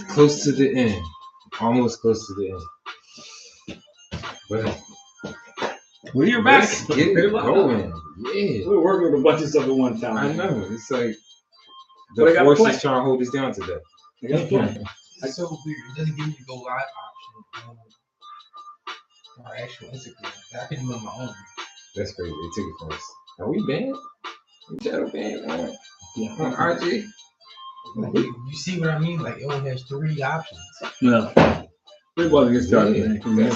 Close to the end. Almost close to the end. But we're back. Get it going. Yeah. We're working with a bunch of stuff at one time. I know. It's like the force is trying to hold us down today. It's so weird. It doesn't give you the go live option on our actual Instagram. I can do it on my own. That's crazy. They took it from us. Are we banned? We shadow banned on RG? Like, you see what I mean? Like, it only has 3 options. No. We're about to get started, man.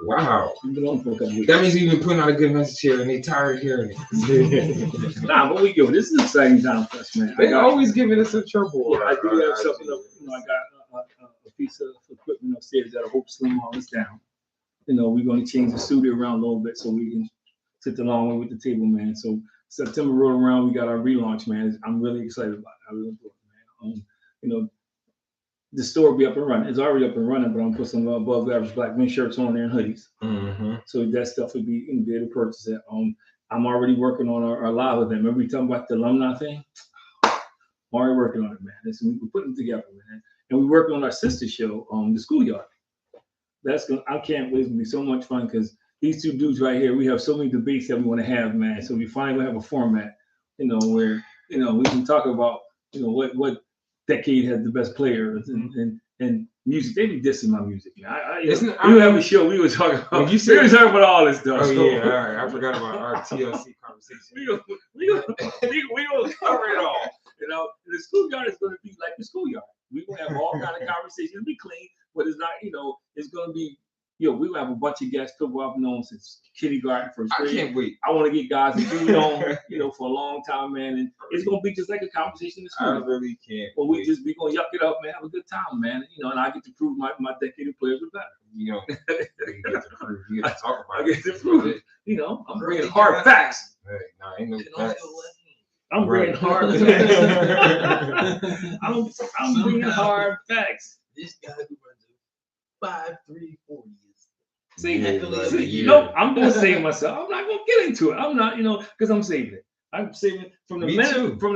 Wow. We've been on for a couple weeks. That means we've been putting out a good message here and they tired of hearing it. Nah, but we go. This is an exciting time for us, man. They always giving us some trouble. Yeah, I do have something up. I got a piece of equipment upstairs that I hope slim all this down. We're going to change the studio around a little bit so we can sit the long way with the table, man. So September rolling around, we got our relaunch, man. I'm really excited about it. I really do it, man. The store will be up and running. It's already up and running, but I'm gonna put some above average black men shirts on there and hoodies. Mm-hmm. So that stuff would be able to purchase it. I'm already working on our live event. Remember we talking about the alumni thing? I'm already working on it, man. We're putting it together, man. And we're working on our sister show, the schoolyard. I can't wait. It's gonna be so much fun because these two dudes right here, we have so many debates that we want to have, man. So we finally gonna have a format, where we can talk about what decade has the best players and music. They be dissing my music, man. We have a show. We were talking about. We were talking about all this stuff. Oh yeah, all right. I forgot about our TLC conversation. We gonna cover it all. The schoolyard is gonna be like the schoolyard. We gonna have all kind of conversations. It'll be clean, but it's not. It's gonna be. We will have a bunch of guests, people I've known since kindergarten, first grade. I can't wait. I want to get guys that we've known, for a long time, man. And it's gonna be just like a conversation in school. I really can't. But we gonna yuck it up, man. Have a good time, man. And I get to prove my decade of players are better. You get to prove. You get to talk about it. I get to prove it. I'm bringing hard facts. Hey, nah, ain't no facts. I'm bringing hard. I'm bringing hard facts. This guy who runs a 5.340 See, I'm gonna save myself. I'm not gonna get into it. I'm not, because I'm saving it. I'm saving it from the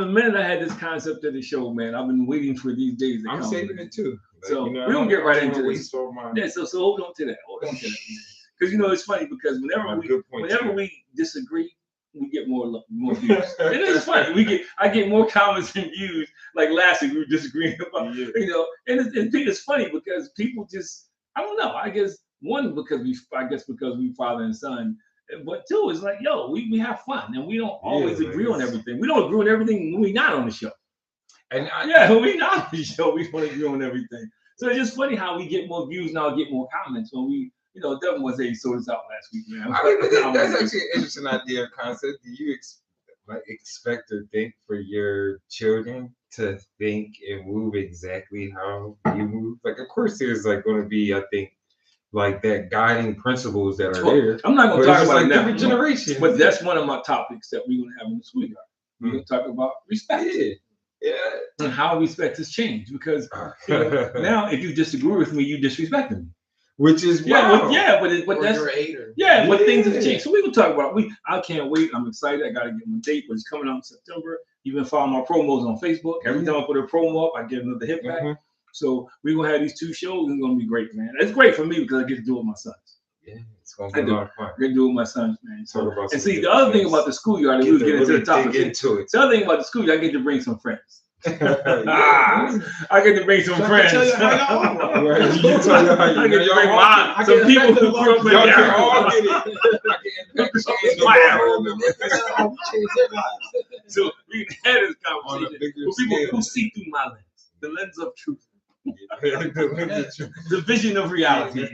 minute I had this concept of the show, man. I've been waiting for these days to come. I'm saving it too. So we're gonna get right into this. Yeah, so hold on to that. Because it's funny because whenever we disagree, we get more views. It is funny. I get more comments and views. Like last week we were disagreeing about, and it's funny because people just, I don't know. I guess one because we father and son, but two is like, we have fun and we don't always agree on everything. We don't agree on everything when we're not on the show. And when we're not on the show, we don't agree on everything. So it's just funny how we get more views now, get more comments when we. Devin was there, he sold us out last week, man. That's actually an interesting idea or concept. Do you expect or think for your children to think and move exactly how you move? Like, of course, there's going to be, I think, that guiding principles that are there. I'm not going to talk about it now. Different generations. But that's one of my topics that we're going to have in the schoolyard. We're going to talk about respect. Yeah. And how respect has changed. Because now, if you disagree with me, you disrespect me. Which is but that's you're a hater. But things have changed. So we will talk about it. I can't wait. I'm excited. I got to get my date, but it's coming out in September. You've been following my promos on Facebook. Every time I put a promo up, I get another hit back. So we're gonna have these 2 shows. It's gonna be great, man. It's great for me because I get to do it with my sons. Yeah, it's gonna be a lot of fun. I get to do it with my sons, man. So, and see, the other thing about the schoolyard, we get into the topic. The other thing about the schoolyard, I get to bring some friends. I get to bring some friends. I get to bring some people who grew up in So we had this conversation with people who see through my lens, the lens of truth. The vision of reality. I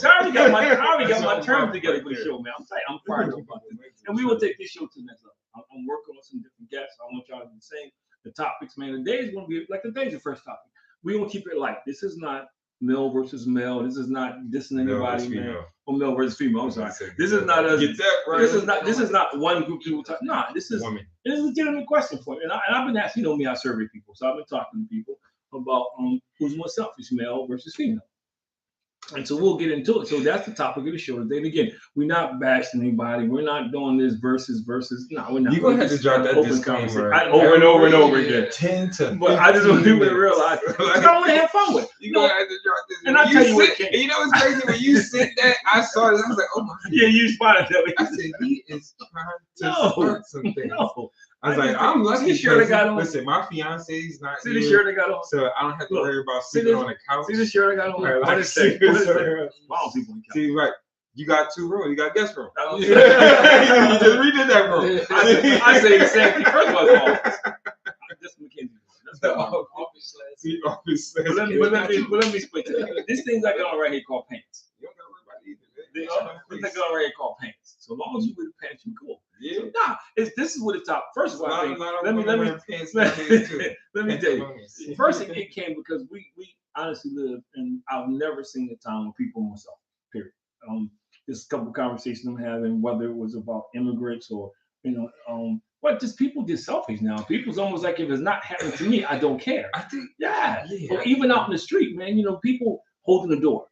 already got my terms together for the show, man. I'm fired up about this. And we will take this show to the next level. I'm working on some different guests. I want y'all to do the same. The topics, man. The day is going to be like today's the first topic. We're going to keep it light. This is not male versus male. This is not dissing anybody, man. Or male versus female. I'm sorry. This is not us. Get that right. This is not one group of people talking. Nah, this is a legitimate question for you. And I've been asking, me, I survey people. So I've been talking to people about who's more selfish, male versus female. And so we'll get into it. So that's the topic of the show today. And again, we're not bashing anybody. We're not doing this versus. No, we're not. You're going to have to drop that disclaimer over and over and over again. 10 to But I just want people to realize I want to have fun with it. You're going to have to drop this. And I tell you what, you know what's crazy? When you said that, I saw it. I was like, oh my God. Yeah, you spotted that. I said, he is trying to start something. No. I was like, I'm lucky. See the shirt I got on. Listen, my fiance's not here. See the shirt I got on. So I don't have to worry about sleeping on the couch. See the shirt I got on. Right, what is that? Wow, people. See, right. You got 2 rooms. You got guest room. You just redid that room. I say the same thing. First of all, office. That's McKenzie. That's the office slash. But let me explain to you. This thing I got on right here called pants. You don't got to worry about either. This thing I got on right here called pants. So long as you wear the pants, you cool. Yeah. Nah, this is what it's top. First of all, I think, let me tell you. First, it came because we honestly live, and I've never seen a time when people on myself. Period. Just a couple of conversations I'm having, whether it was about immigrants or but just people get selfish now. People's almost like, if it's not happening to me, I don't care. I think, yeah. Or even out in the street, man. People holding the door.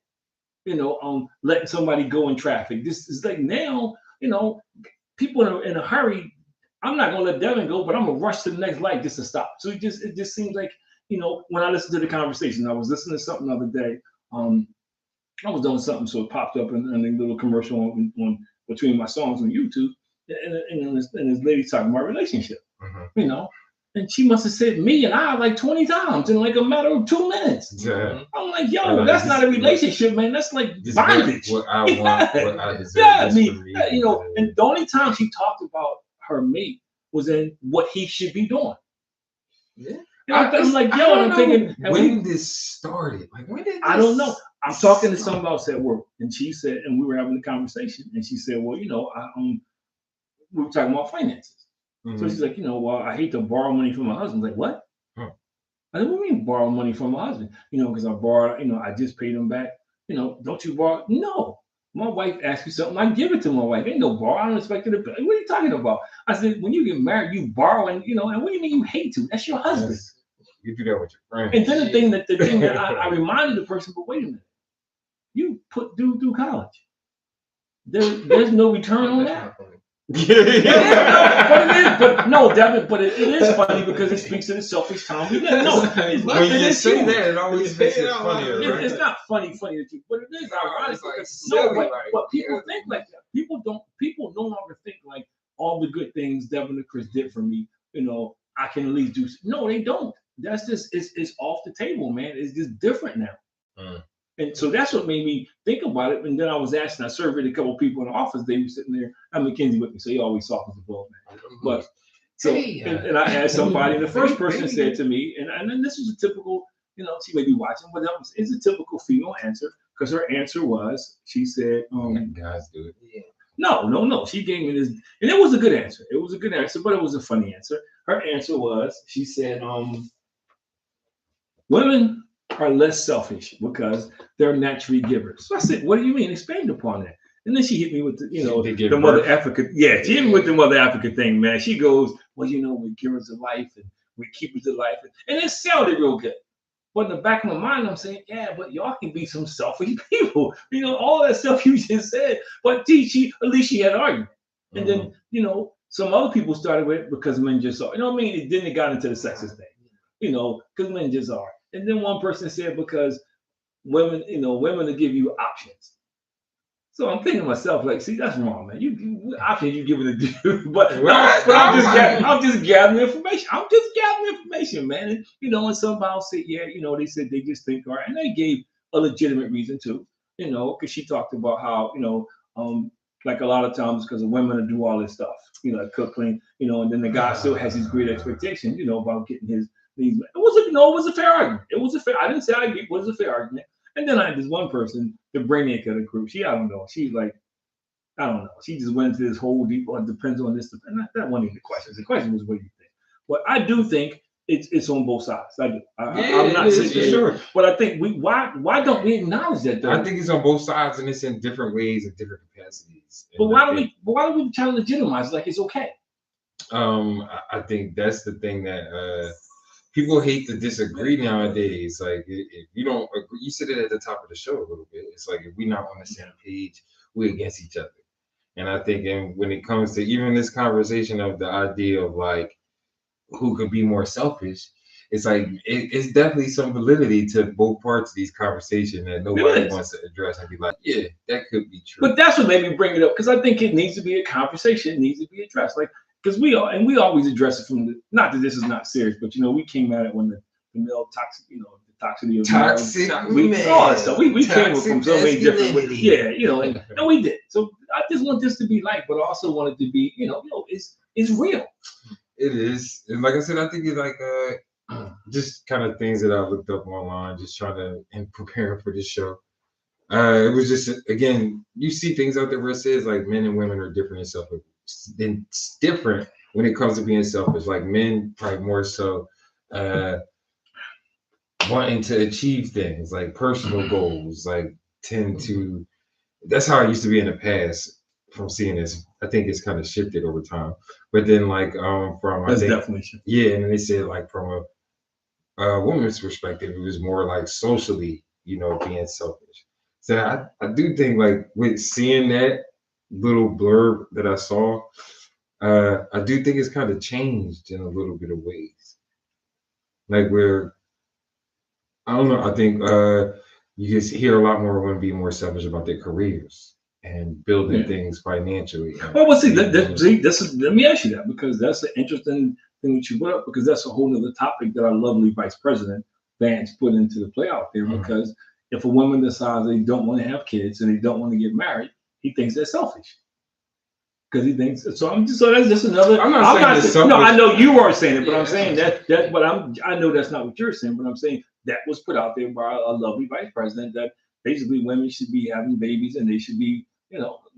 Letting somebody go in traffic. This is like now. People in a hurry. I'm not gonna let Devin go, but I'm gonna rush to the next light just to stop. So it just seems like, when I listen to the conversation, I was listening to something the other day. I was doing something, so it popped up in a little commercial on between my songs on YouTube, and this lady talking about relationship, and she must have said me and I like 20 times in like a matter of 2 minutes. Yeah. I'm like, yo, that's not a relationship, man. That's like bondage. What I want, what I deserve. Yeah, and the only time she talked about her mate was in what he should be doing. Yeah. I'm like, yo, and I'm thinking, when this started? Like, when did this? I don't know. I'm talking to somebody else at work, and she said, and we were having a conversation, and she said, well, we were talking about finances. Mm-hmm. So she's like, well, I hate to borrow money from my husband. I'm like, what? Huh. I said, what do you mean borrow money from my husband? Because I borrowed, I just paid him back. Don't you borrow? No. My wife asks me something, I give it to my wife. Ain't no borrow. I don't expect it to pay. What are you talking about? I said, when you get married, you borrow, and what do you mean you hate to? That's your husband. Yes. You do that with your friends. And then the thing that I reminded the person, but wait a minute. You put dude through college. There's no return on that. But it is funny because it speaks to the selfish time. When you say that, it always makes it funnier. Right? It's not funny to you, but it is ironic. But people think like that. People no longer think like all the good things Devin and Chris did for me. I can at least do. No, they don't. That's just it's off the table, man. It's just different now. And so that's what made me think about it. And then I surveyed a couple of people in the office. They were sitting there. I'm McKenzie with me, so he always softens the blow, man. But and I asked somebody, and the first person said to me, and then this was a typical, she may be watching, but it's a typical female answer, because her answer was, she said, guys do it. Yeah. No. She gave me this, and it was a good answer. It was a good answer, but it was a funny answer. Her answer was, she said, women are less selfish because they're naturally givers. So I said, what do you mean? Expand upon that. And then she hit me with the Mother Africa. Yeah, she hit me with the Mother Africa thing, man. She goes, well, we're givers of life and we're keepers of life. And it sounded real good. But in the back of my mind, I'm saying, yeah, but y'all can be some selfish people. All that stuff you just said. But at least she had an argument. And then, some other people started with it because men just are. Then it got into the sexist thing. Because men just are. And then one person said because women will give you options. So I'm thinking to myself, like, see, that's wrong, man. You options you giving a dude, but I'm just gathering information. I'm just gathering information, man. And and somebody said, yeah, they said they just think, all right, and they gave a legitimate reason too, because she talked about how, like a lot of times because of women to do all this stuff, cook, clean, and then the guy still has his great expectations, about getting his. It was a fair argument. I didn't say I agree. It was a fair argument. And then I had this one person, the brainiac of the group. I don't know. She's like, I don't know. She just went into this whole deep. It depends on this. And that wasn't even the question. The question was, what do you think? But I do think it's on both sides. I do. I'm not saying sure. But I think why don't we acknowledge that though? I think it's on both sides and it's in different ways and different capacities. But why do we try to legitimize it like it's okay? I think that's the thing that people hate to disagree nowadays. Like if you don't agree, you said it at the top of the show a little bit. It's like if we're not on the same page, we're against each other. And I think, and when it comes to even this conversation of the idea of like who could be more selfish, it's like it's definitely some validity to both parts of these conversations that nobody wants to address and be like, yeah, that could be true. But that's what made me bring it up, because I think it needs to be a conversation. It needs to be addressed, like because we always address it from the, not that this is not serious, but we came at it when the male toxic, the toxicity of toxic, all that stuff. We came from so many different ways. Yeah, and we did. So I just want this to be light, but I also want it to be, it's real. It is, and like I said, I think it's like just kind of things that I looked up online, just trying to and preparing for this show. It was just, again, you see things out there where it says like men and women are different and selfish. Then it's different when it comes to being selfish. Like men probably more so wanting to achieve things like personal goals, like tend to. That's how it used to be in the past. From seeing this, I think it's kind of shifted over time. But then, like from that's definitely shifted. Yeah, and then they said like from a woman's perspective, it was more like socially, being selfish. So I do think like with seeing that little blurb that I saw, I do think it's kind of changed in a little bit of ways. Like where I don't know, I think you just hear a lot more women being more selfish about their careers and building things financially. Well, see, let me ask you that, because that's an interesting thing that you brought up, because that's a whole other topic that our lovely Vice President Vance put into the play out there. Because if a woman decides they don't want to have kids and they don't want to get married, he thinks they're selfish. Because he thinks so. So that's just another. I'm not saying no. I know you are saying it, but I'm saying that. But I know that's not what you're saying. But I'm saying that was put out there by a lovely Vice President that basically women should be having babies and they should be,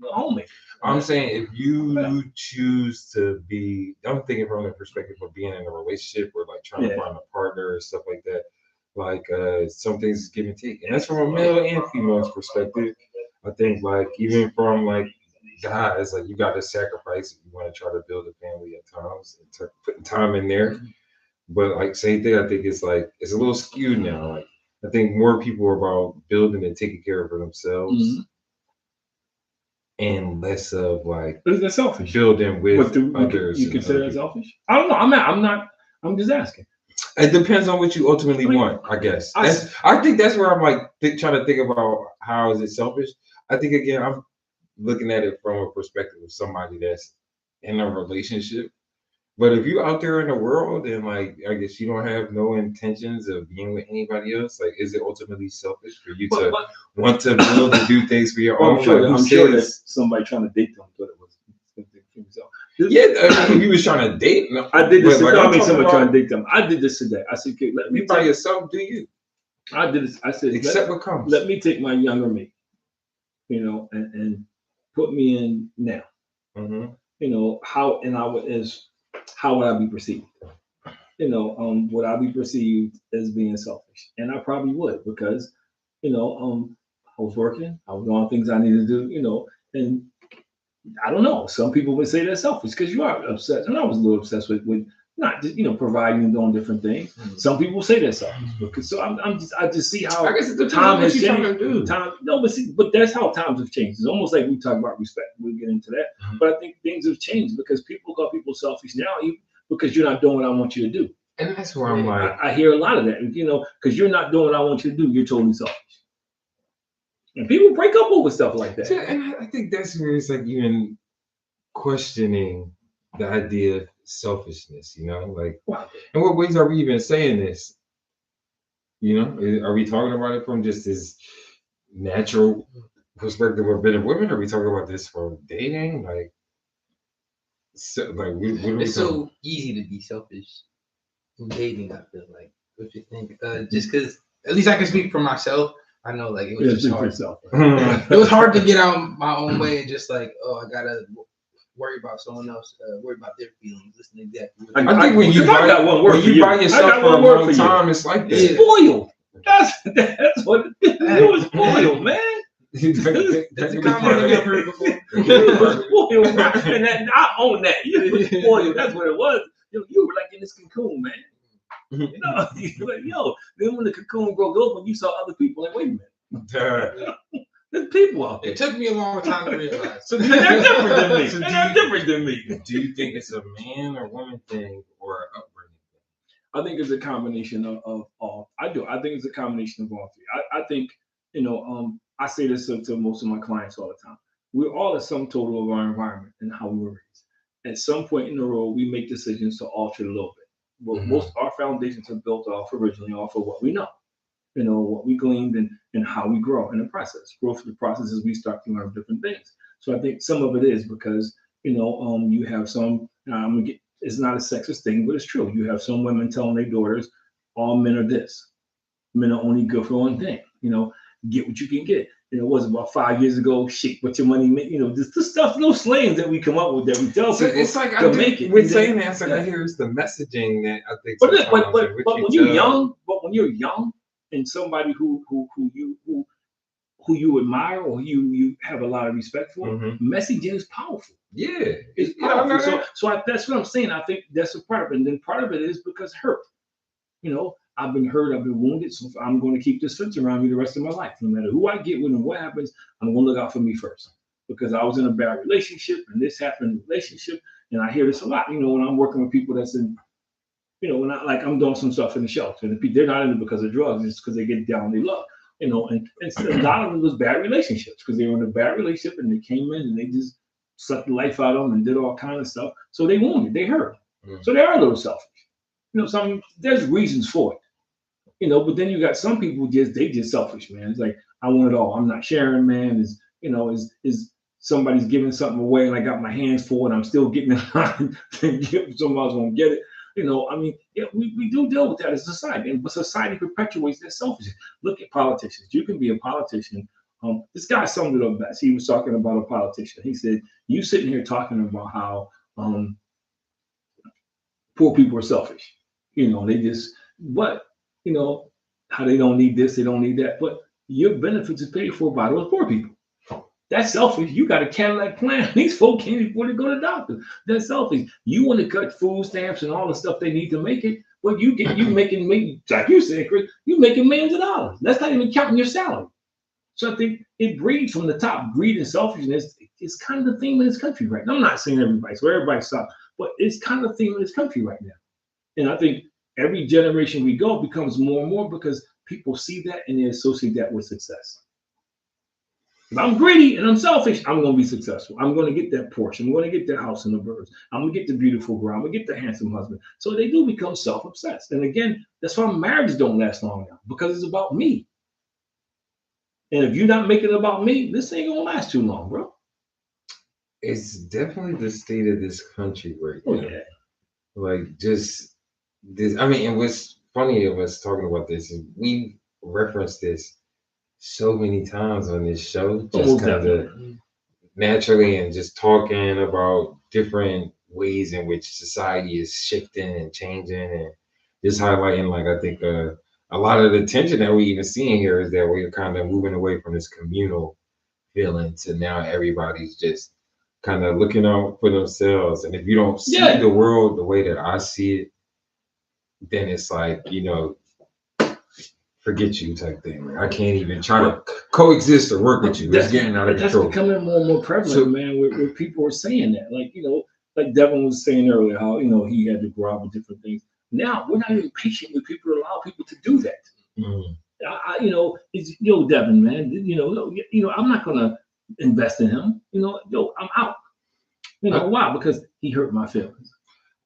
homemakers. I'm saying if you choose to be, I'm thinking from the perspective of being in a relationship or like trying to find a partner or stuff like that. Like some things is give and take, and that's from a male and female's perspective. I think like even from like guys, like you got to sacrifice if you want to try to build a family at times and putting time in there. But like same thing, I think it's like it's a little skewed now. Like I think more people are about building and taking care of themselves, and less of like selfish building with others. You consider that selfish? I don't know. I'm not. I'm just asking. It depends on what you ultimately want, I guess. I think that's where I'm like trying to think about how is it selfish. I think again, I'm looking at it from a perspective of somebody that's in a relationship. But if you're out there in the world and like I guess you don't have no intentions of being with anybody else, like is it ultimately selfish for you to want to build and do things for your own? I'm sure that somebody trying to date them thought it was himself. Yeah, I mean, if you was trying to date, no, I did this. Somebody trying to date them. I did this today. I said, okay, let me by yourself. Do you? I did this. I said, accept what comes. Let me take my younger me, and put me in now. How and I would how would I be perceived? Would I be perceived as being selfish? And I probably would, because I was working, I was doing things I needed to do, and I don't know. Some people would say they're selfish because you are obsessed. And I was a little obsessed with not just, providing and doing different things. Some people say they're selfish because I just see how I guess the time has changed. But that's how times have changed. It's almost like we talk about respect. We'll get into that. But I think things have changed because people call people selfish now because you're not doing what I want you to do. And that's where I'm like, I hear a lot of that, because you're not doing what I want you to do, you're totally selfish. And people break up over stuff like that. Yeah, and I think that's where it's like even questioning the idea of selfishness, like, in what ways are we even saying this? Are we talking about it from just this natural perspective of men and women? Are we talking about this from dating? Like, it's so easy to be selfish in dating, I feel like. What you think? Just because, at least I can speak for myself. I know, like, it was just hard. It was hard to get out my own way and just like, I gotta worry about someone else, worry about their feelings. Listen exactly. I think when you buy yourself for a long time, it's like that. Spoiled. That's what it was. Spoiled, man. That's a comment I've heard before. Spoiled, and I own that. You were spoiled. That's what it was. You were like in this cocoon, man. You know, like, yo, then when the cocoon broke open, you saw other people. Like, wait a minute. There's people out there. It took me a long time to realize. So they're different than me. They're different than me. Do you think it's a man or woman thing or an upbringing thing? I think it's a combination of all. I do. I think it's a combination of all three. I think, I say this to most of my clients all the time. We're all a sum total of our environment and how we were raised. At some point in the road, we make decisions to alter it a little bit. But most of our foundations are built originally off of what we know. What we gleaned and how we grow in the process. Growth in the process is we start to learn different things. So I think some of it is because, you have some, it's not a sexist thing, but it's true. You have some women telling their daughters, all men are this. Men are only good for one thing, get what you can get. It was about 5 years ago, shit, what your money make, this stuff, those slangs that we come up with that we tell people it's like to make it. With saying that, I hear it's the messaging that I think. But when you're young, and somebody who you admire or you have a lot of respect for, messaging is powerful. Yeah, it's powerful. So that's what I'm saying. I think that's a part of it. And then part of it is because hurt. I've been hurt, I've been wounded, so I'm going to keep this fence around me the rest of my life. No matter who I get with and what happens, I'm going to look out for me first. Because I was in a bad relationship and this happened in a relationship, and I hear this a lot. When I'm working with people that's in, when I'm doing some stuff in the shelf, and they're not in it because of drugs, it's because they get down on their luck. And a lot of it was bad relationships because they were in a bad relationship and they came in and they just sucked the life out of them and did all kind of stuff. So they wounded, they hurt. So they are a little selfish. There's reasons for it. But then you got some people they just selfish, man. It's like, I want it all. I'm not sharing, man. Is somebody's giving something away and I got my hands full and I'm still getting in line to give somebody else gonna get it. We do deal with that as a society, but society perpetuates that selfishness. Look at politicians. You can be a politician. This guy summed it up best. He was talking about a politician. He said, you sitting here talking about how poor people are selfish. They just, how they don't need this, they don't need that. But your benefits are paid for by those poor people. That's selfish. You got a Cadillac plan. These folks can't afford to go to the doctor. That's selfish. You want to cut food stamps and all the stuff they need to make it. But you making, like you said, Chris, you making millions of dollars. That's not even counting your salary. So I think it breeds from the top. Greed and selfishness is kind of the theme in this country right now. I'm not saying everybody, so everybody stop, but it's kind of the theme in this country right now. And I think every generation we go becomes more and more because people see that and they associate that with success. If I'm greedy and I'm selfish, I'm going to be successful. I'm going to get that Porsche. I'm going to get that house in the birds. I'm going to get the beautiful girl. I'm going to get the handsome husband. So they do become self-obsessed. And again, that's why marriages don't last long now, because it's about me. And if you're not making it about me, this ain't going to last too long, bro. It's definitely the state of this country right now. Oh, yeah. Like, just this. And what's funny of us talking about this is we referenced this so many times on this show, just kind of naturally, and just talking about different ways in which society is shifting and changing, and just highlighting, like, I think a lot of the tension that we even seeing here is that we're kind of moving away from this communal feeling to now everybody's just kind of looking out for themselves. And if you don't see the world the way that I see it, then it's like, forget you type thing. I can't even try to coexist or work with you. It's getting out of control. That's becoming more and more prevalent, man, where people are saying that. Like Devin was saying earlier, how, he had to grow up with different things. Now, we're not even patient with people to allow people to do that. It's, Devin, man, I'm not going to invest in him. I'm out. Why? Because he hurt my feelings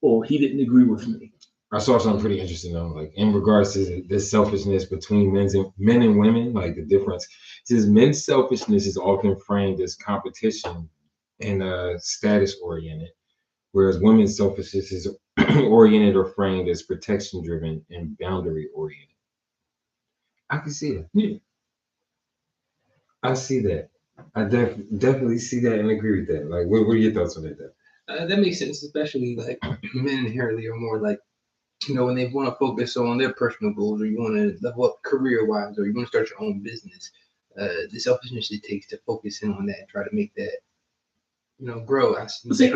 or he didn't agree with me. I saw something pretty interesting though, like in regards to this selfishness between men and women, like the difference. It says men's selfishness is often framed as competition and status oriented, whereas women's selfishness is oriented or framed as protection driven and boundary oriented. I can see it. Yeah. I see that. I definitely see that and agree with that. Like, what are your thoughts on that? That makes sense, especially like men inherently are more like, when they want to focus on their personal goals, or you want to level up career-wise, or you want to start your own business, the selfishness it takes to focus in on that and try to make that, grow. I see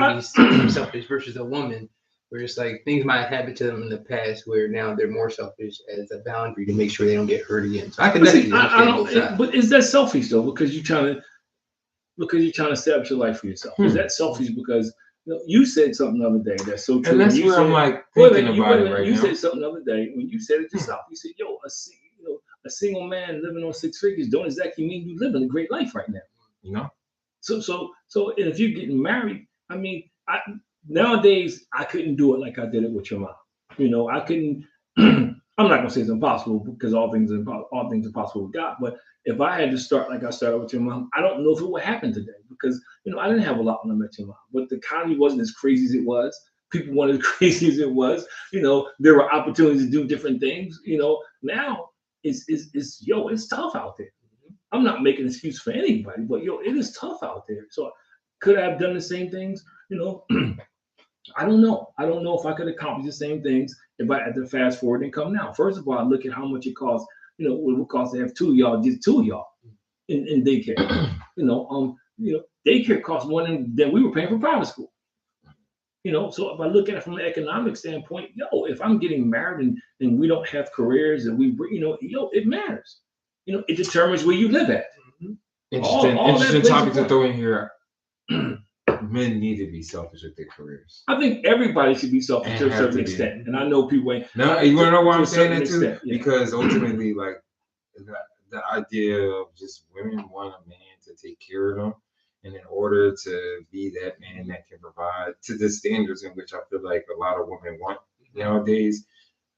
selfish versus a woman where it's like things might happen to them in the past where now they're more selfish as a boundary to make sure they don't get hurt again. So I can definitely understand. But is that selfish though? Because you're trying to set up your life for yourself. Is that selfish because you said something the other day that's so true? And that's where I'm like thinking about it right now. You said something the other day when you said it yourself. You said, "Yo, a single man living on 6 figures don't exactly mean you living a great life right now." You know. So if you're getting married, I mean, nowadays I couldn't do it like I did it with your mom. I couldn't. I'm not gonna say it's impossible because all things are possible with God. But if I had to start like I started with your mom, I don't know if it would happen today because I didn't have a lot when I met your mom. But the economy wasn't as crazy as it was. People weren't as crazy as it was. There were opportunities to do different things. Now it's tough out there. I'm not making an excuse for anybody, but it is tough out there. So could I have done the same things? I don't know. I don't know if I could accomplish the same things if I had to fast forward and come now. First of all, I look at how much it costs. What it would cost to have two of y'all in daycare. Daycare costs more than we were paying for private school. So if I look at it from an economic standpoint, if I'm getting married and we don't have careers and it matters. It determines where you live at. Interesting topic to throw in here. Men need to be selfish with their careers. I think everybody should be selfish to a certain extent. And I know people ain't. No, you want to know why I'm saying that too? Yeah. Because ultimately, like, the idea of just women want a man to take care of them. And in order to be that man that can provide to the standards in which I feel like a lot of women want nowadays,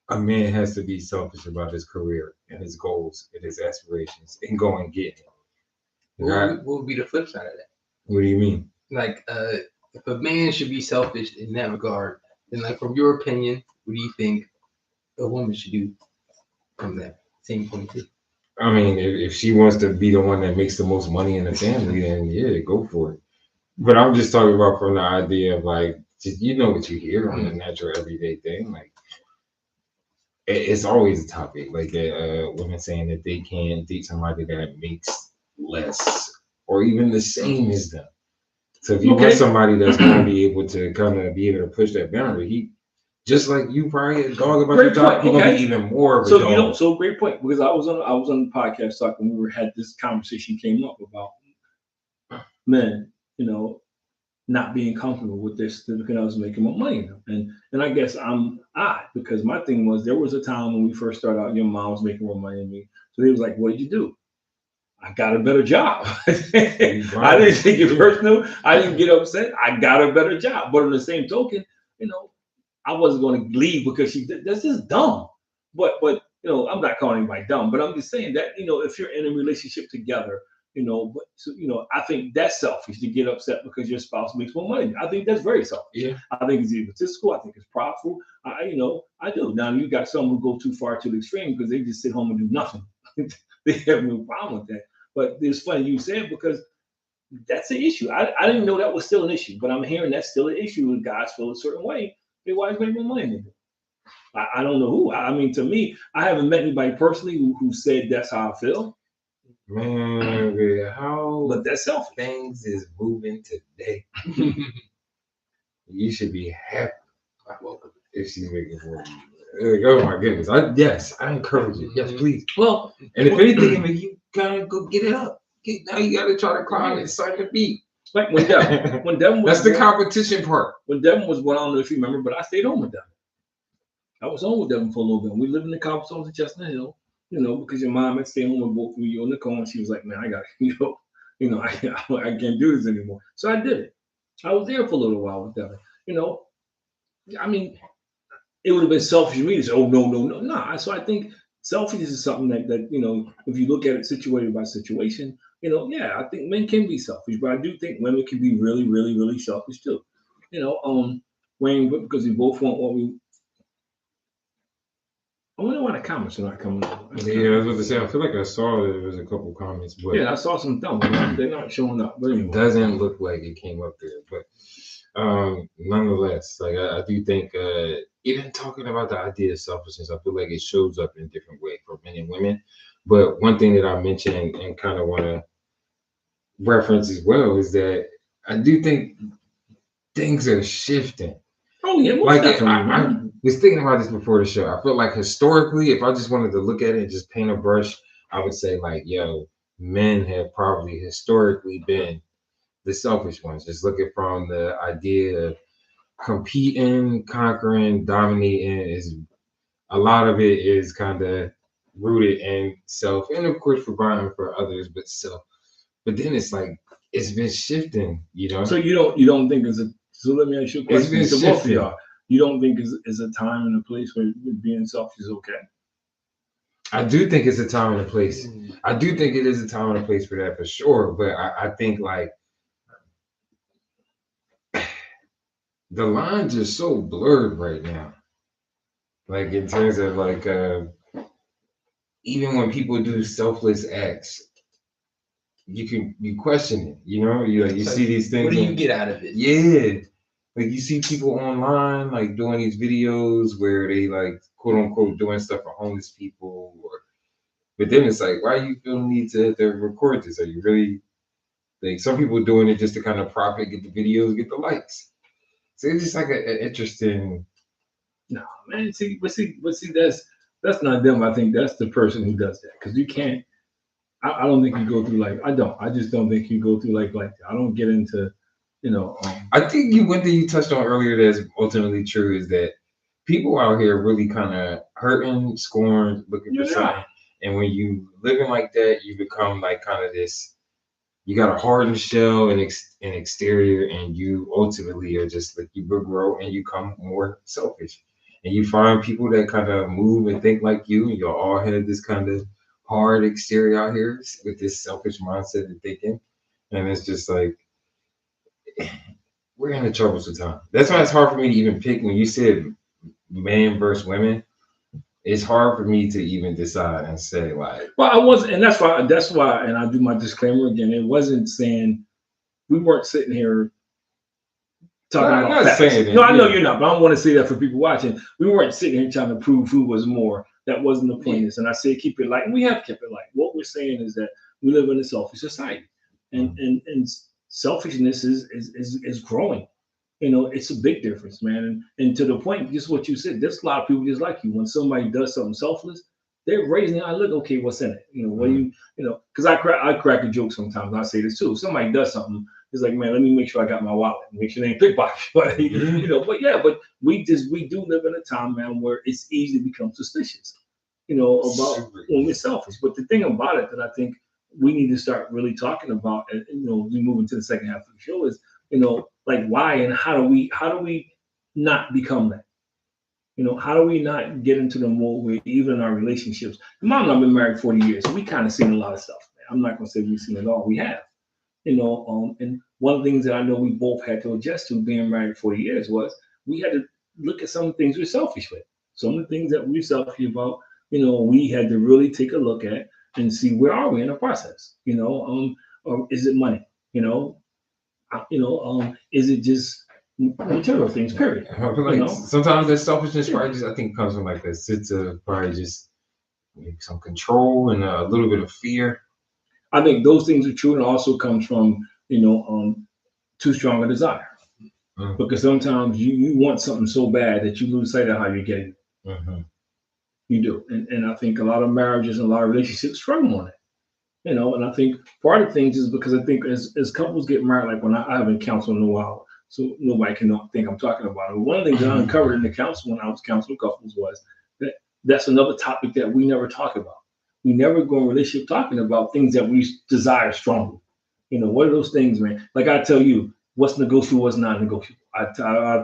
a man has to be selfish about his career and his goals and his aspirations and go and get it. What would be the flip side of that? What do you mean? Like, if a man should be selfish in that regard, then, like, from your opinion, what do you think a woman should do from that same point of view? I mean, if she wants to be the one that makes the most money in the family, then yeah, go for it. But I'm just talking about from the idea of like, what you hear on the natural everyday thing. Like, it's always a topic. Like, women saying that they can't date somebody that makes less or even the same as them. So if you want somebody that's going to be able to kind of be able to push that boundary, he just like you probably a dog about your job, he's gonna be even more of a dog. So great point, because I was on the podcast talking when we had this conversation came up about men, not being comfortable with their significant others making more money. And I guess I'm odd because my thing was there was a time when we first started out, your mom was making more money than me. So they was like, what did you do? I got a better job. I didn't take it personal. I didn't get upset. I got a better job. But on the same token, I wasn't going to leave because that's just dumb. But I'm not calling anybody dumb, but I'm just saying that, if you're in a relationship together, I think that's selfish to get upset because your spouse makes more money. I think that's very selfish. Yeah. I think it's egotistical. I think it's prideful. I do. Now you got some who go too far to the extreme because they just sit home and do nothing. They have no problem with that. But it's funny you said because that's an issue. I didn't know that was still an issue, but I'm hearing that's still an issue when guys feel a certain way. Their wives make more money than them. I don't know who. I mean, to me, I haven't met anybody personally who said that's how I feel. Man, but that's selfish. Things is moving today. You should be happy if she's making more money. Oh my goodness! I encourage it. Yes, please. Well, and if anything, you gotta go get it up. Now you gotta try to climb and start the beat. Like when Devin was that's the competition part. When Devin was born, I don't know if you remember, but I stayed home with Devin. I was home with Devin for a little bit. We lived in the cobblestones in Chestnut Hill, because your mom had stayed home with both of you and Nicole, and she was like, "Man, I got I can't do this anymore." So I did it. I was there for a little while with Devin. I mean, it would have been selfish of me to say, "Oh no." Nah. So I think selfishness is something that if you look at it situation by situation. I think men can be selfish, but I do think women can be really, really, really selfish too. Wayne, because we both want what we. I wonder why the comments are not coming up. Yeah, I was about to say, I feel like I saw there was a couple comments, but yeah, I saw some thumbs. They're not showing up. But anyway. It doesn't look like it came up there, but nonetheless, like I do think even talking about the idea of selfishness, I feel like it shows up in different ways for men and women. But one thing that I mentioned and kind of want to reference as well is that I do think things are shifting. Oh yeah, like I was thinking about this before the show. I feel like historically, if I just wanted to look at it and just paint a brush, I would say like, yo, men have probably historically been the selfish ones. Just looking from the idea of competing, conquering, dominating, is a lot of it is kind of rooted in self, and of course providing for others, but self. But then it's like it's been shifting, you know. So you don't think it's a so let me ask you a question. So both of y'all, you don't think is a time and a place where being selfish is okay? I do think it's a time and a place. I do think it is a time and a place for that for sure. But I think like the lines are so blurred right now. Like in terms of like even when people do selfless acts, you question it, you know, you see these things. What do you get out of it? Yeah. Like you see people online like doing these videos where they like quote unquote doing stuff for homeless people, but then it's like, why do you feel the need to record this? Are you really like some people doing it just to kind of profit, get the videos, get the likes? So it's just like an interesting. No, man. See, that's not them. I think that's the person who does that because you can't. I don't think you go through like I don't. I just don't think you go through like I don't get into, you know. I think one thing you touched on earlier that's ultimately true is that people out here really kind of hurting, scorned, looking for something. And when you living like that, you become like kind of this. You got a hardened shell and an exterior, and you ultimately are just like you grow and you become more selfish. And you find people that kind of move and think like you, and you all have this kind of hard exterior out here with this selfish mindset and thinking. And it's just like we're in a troublesome time. That's why it's hard for me to even pick. When you said man versus women, it's hard for me to even decide and say like. Well, I wasn't, and that's why, and I'll do my disclaimer again. It wasn't saying we weren't sitting here talking about facts. No, I know you're not, but I want to say that for people watching. We weren't sitting here trying to prove who was more. That wasn't the point. And I said keep it light, and we have kept it light. What we're saying is that we live in a selfish society, and selfishness is growing. You know, it's a big difference, man. And to the point, just what you said, there's a lot of people just like you. When somebody does something selfless, they're raising I look, okay, what's in it? You know, what do you know, because I crack a joke sometimes. I say this too. If somebody does something, it's like, man, let me make sure I got my wallet, make sure they ain't pickpocket. But you know, but we do live in a time, man, where it's easy to become suspicious, you know, about when we're selfish. But the thing about it that I think we need to start really talking about, and you know, we move into the second half of the show is, you know, like why and how do we not become that? You know, how do we not get into the mode where even in our relationships, Mom and I've been married 40 years, so we kind of seen a lot of stuff. Man. I'm not gonna say we've seen it all. We have, you know, and one of the things that I know we both had to adjust to being married 40 years was we had to look at some things we're selfish with. Some of the things that we're selfish about, you know, we had to really take a look at and see where are we in the process, you know, or is it money, you know, is it just material things, period. I feel like sometimes that selfishness probably just I think comes from like a sense of probably just maybe some control and a little bit of fear. I think those things are true, and it also comes from too strong a desire. Because sometimes you want something so bad that you lose sight of how you're getting it. You do, and I think a lot of marriages and a lot of relationships struggle on it. You know, and I think part of things is because I think as couples get married, like when I haven't counseled in a while, so nobody can think I'm talking about it. One of the things that I uncovered in the counsel when I was counseling couples was that's another topic that we never talk about. We never go in relationship talking about things that we desire strongly. You know, what are those things, man? Like I tell you, what's negotiable, what's not negotiable. I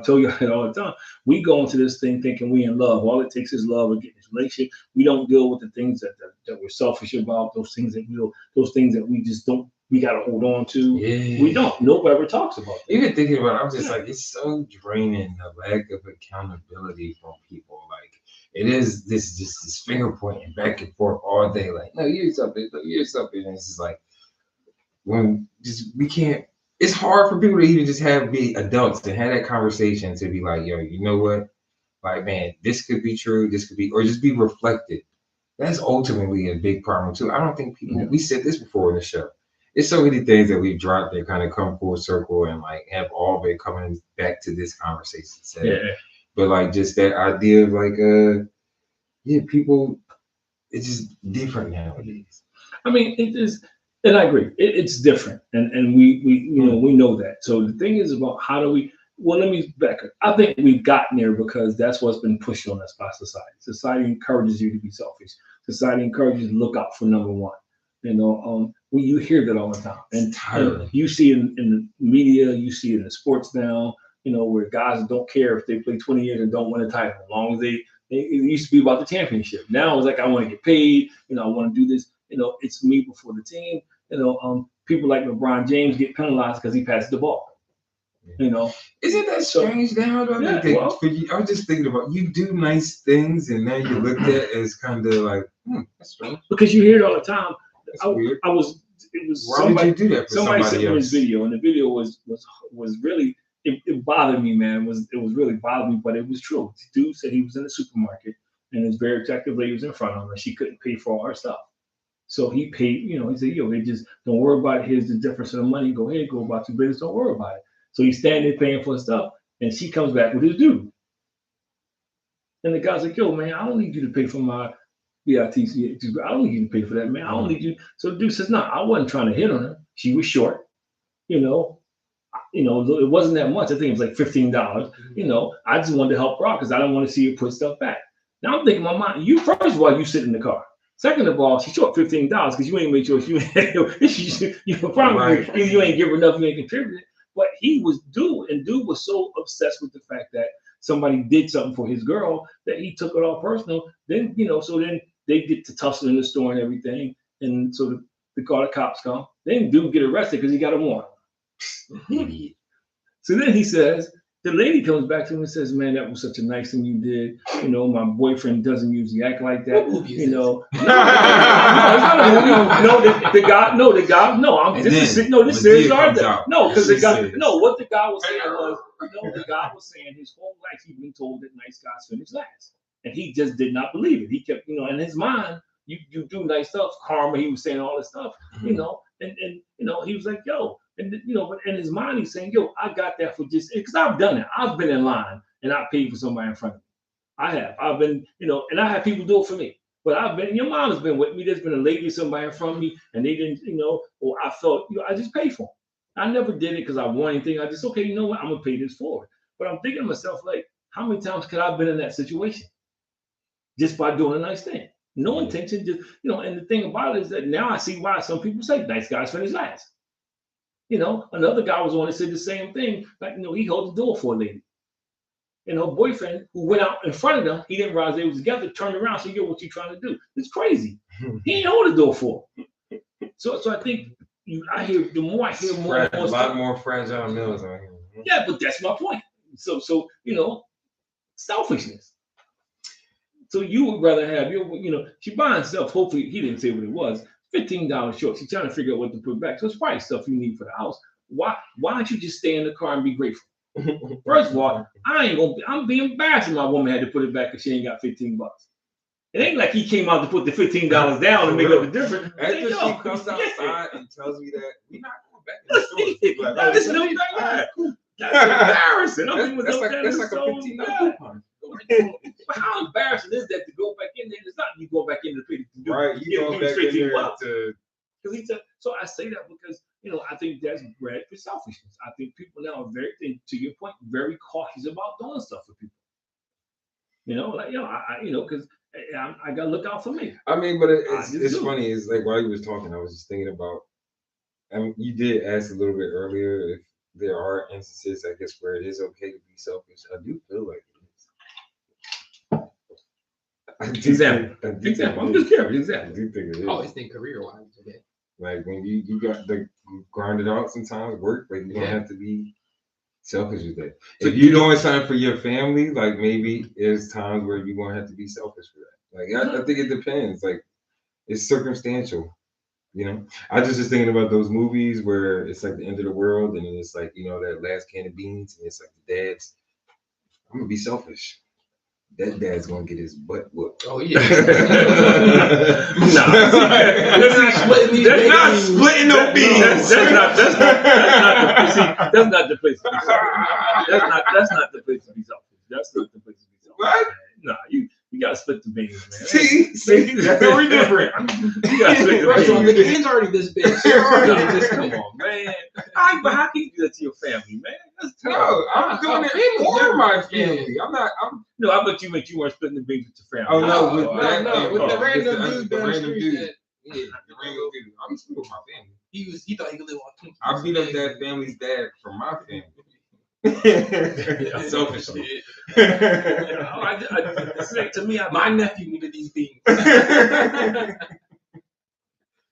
tell you that all the time. We go into this thing thinking we in love. All it takes is love to get in this relationship. We don't deal with the things that we're selfish about. Those things that we just don't. We got to hold on to. Yeah. We don't. Nobody ever talks about that. Even thinking about it, I'm just like, it's so draining, the lack of accountability from people. Like, it is this finger pointing back and forth all day. Like, no, you're something. No, you're something. And it's just like, when we can't. It's hard for people to even just be adults and have that conversation to be like, yo, you know what? Like, man, this could be true. This could be, or just be reflected. That's ultimately a big problem too. I don't think people. We said this before in the show. it's so many things that we've dropped that kind of come full circle and like have all been coming back to this conversation. So, yeah. But like just that idea of like people, it's just different nowadays. I mean, it is, and I agree, it's different, and we know that. So the thing is about how do we? Well, let me back up. I think we've gotten there because that's what's been pushed on us by society. Society encourages you to be selfish. Society encourages you to look out for number one. You hear that all the time, and you see it in the media, you see it in the sports now. Where guys don't care if they play 20 years and don't win a title, as long as it used to be about the championship. Now it's like I want to get paid. I want to do this. It's me before the team. People like LeBron James get penalized because he passes the ball. Isn't that strange now? Though? Yeah, I was just thinking about you do nice things and now you're looked at as kind of like that's strange. Because you hear it all the time. Weird. Why would you do that? Somebody sent me this video, and the video was really it bothered me, man. It was really bothered me, but it was true. The dude said he was in the supermarket and this very attractive lady was in front of him and she couldn't pay for all her stuff. So he paid, he said, they just don't worry about it. Here's the difference in the money. Go ahead, go about your business. Don't worry about it. So he's standing there paying for his stuff, and she comes back with his dude. And the guy's like, yo, man, I don't need you to pay for my BITC. I don't need you to pay for that, man. I don't need you. So the dude says, no, I wasn't trying to hit on her. She was short. It wasn't that much. I think it was like $15. I just wanted to help her out because I don't want to see her put stuff back. Now I'm thinking in my mind, first of all, you sit in the car. Second of all, she short $15 because you ain't made sure you probably you ain't give her enough, you ain't contributed. But he was dude was so obsessed with the fact that somebody did something for his girl that he took it all personal. Then, so then they get to tussle in the store and everything. And so the cops come. Then dude get arrested because he got a warrant. So then he says, the lady comes back to him and says, man, that was such a nice thing you did. My boyfriend doesn't usually act like that. This serious argument. Because the guy was saying his whole life he'd been told that nice guys finish last. And he just did not believe it. He kept, in his mind, you do nice stuff, karma, he was saying all this stuff, and he was like, yo, but in his mind, he's saying, yo, I got that for just, because I've done it. I've been in line and I paid for somebody in front of me. I have. I've been, and I have people do it for me. But your mom has been with me. There's been a lady, somebody in front of me, and they didn't, or I felt, I just paid for them. I never did it because I want anything. I just, okay, you know what? I'm going to pay this forward. But I'm thinking to myself, like, how many times could I have been in that situation? Just by doing a nice thing. No intention, just, and the thing about it is that now I see why some people say nice guys finish last. Another guy was on and said the same thing. Like, he held the door for a lady. And her boyfriend, who went out in front of them, he didn't realize they was together, turned around and said, yo, what you trying to do? It's crazy. He ain't hold the door for her. So I think the more I hear more and more a lot more fragile males out here. Yeah, but that's my point. So selfishness. So you would rather have she buying stuff. Hopefully he didn't say what it was. $15 short. She's trying to figure out what to put back. So it's probably stuff you need for the house. Why don't you just stay in the car and be grateful? First of all, I'm being embarrassed if my woman had to put it back because she ain't got $15. It ain't like he came out to put the $15 down and make up the difference. After she comes outside and tells me that we're not going back to the store. That's embarrassing. That's like a $15 coupon. But how embarrassing is that to go back in there? It's not you go back in to pay to do right. You go back in there so I say that because I think that's bred for selfishness. I think people now are to your point, very cautious about doing stuff for people. Because I gotta look out for me. I mean, but it's funny. It's like while you was talking, I was just thinking about. You did ask a little bit earlier if there are instances, I guess, where it is okay to be selfish. I do feel like it is. Example. I'm just curious. Example. I do think it is. I always think career-wise. Okay. Like when you got to grind it out sometimes, work, like you don't have to be selfish with that. So if you're doing something for your family, like maybe there's times where you're gonna have to be selfish for that. Like I think it depends. Like it's circumstantial. I just thinking about those movies where it's like the end of the world and then it's like, that last can of beans and it's like the dad's, I'm gonna be selfish. that dad's gonna get his butt whooped. Oh yeah. That's not splitting no beans. That's not the place to be selfish. That's not the place to be selfish. That's not the place to be selfish. What? Nah, you gotta split the beans, man. See, that's very different. You gotta split the beans. The hand's already this big. So just come on, man. But how can you do that to your family, man? That's tough. No, I'm doing it for my family. No, I bet you weren't splitting the beans with your family. Oh no, with the random dude the down the random street. dude. Yeah, the random dude. I'm still with my family. He thought he could live on Twinkies. I beat up that family's dad for my family. Selfishly. To me, my nephew needed these beans.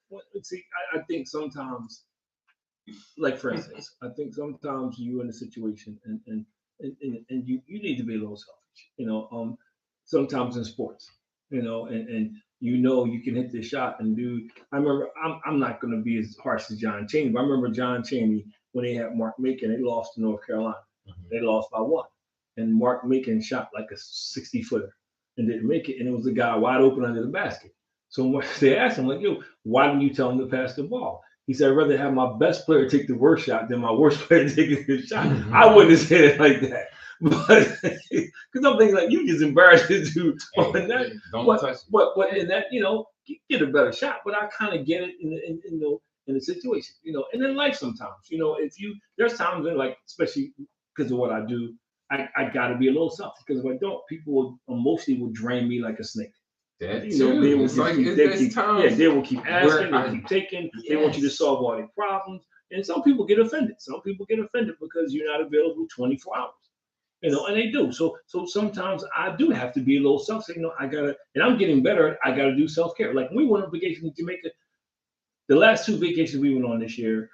Well, see, I think sometimes, like for instance, I think sometimes you're in a situation and you need to be a little selfish. Sometimes in sports, and you can hit the shot and do. I remember I'm not going to be as harsh as John Chaney, but I remember John Chaney when they had Mark Macon, they lost to North Carolina. Mm-hmm. They lost by 1, and Mark Macon shot like a 60-footer and didn't make it, and it was a guy wide open under the basket. So they asked him, like, why didn't you tell him to pass the ball? He said, I'd rather have my best player take the worst shot than my worst player take a good shot. Mm-hmm. I wouldn't have said it like that. But because I'm thinking, like, you just embarrassed this dude on that. Don't touch it. But in that, you get a better shot. But I kind of get it in the situation, and in life sometimes, there's times when, like, especially because of what I do, I got to be a little selfish, because if I don't, people emotionally will drain me like a snake. They will keep asking, they keep taking, they want you to solve all their problems. And some people get offended. Some people get offended because you're not available 24 hours. And they do. So sometimes I do have to be a little selfish. I gotta, and I'm getting better. I gotta do self-care. Like when we went on vacation to Jamaica, the last 2 vacations we went on this year,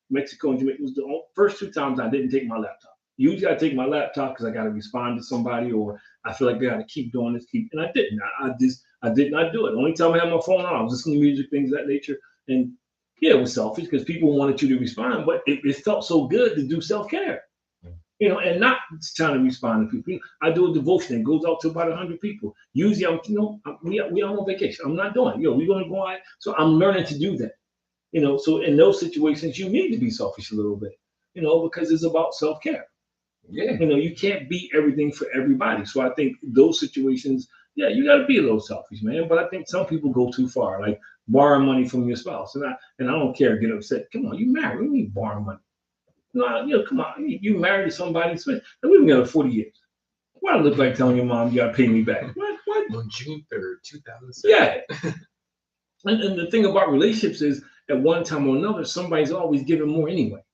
Mexico and Jamaica, was the first 2 times I didn't take my laptop. Usually I take my laptop because I got to respond to somebody, or I feel like I got to keep doing this, and I didn't. I did not do it. The only time I had my phone on, I was listening to music, things of that nature. And yeah, it was selfish because people wanted you to respond, but it felt so good to do self-care, and not trying to respond to people. I do a devotion that goes out to about 100 people. Usually we are on vacation. I'm not doing it. We're going to go out. So I'm learning to do that. So in those situations, you need to be selfish a little bit, because it's about self-care. Yeah. You can't be everything for everybody. So I think those situations, yeah, you got to be a little selfish, man. But I think some people go too far, like borrowing money from your spouse. And I don't care, get upset. Come on, you married. What do you mean borrowing money? No, come on. You married to somebody. And we've been together 40 years. What I look like telling your mom you got to pay me back? What? On June 3rd, 2007. Yeah. And the thing about relationships is, at one time or another, somebody's always giving more anyway.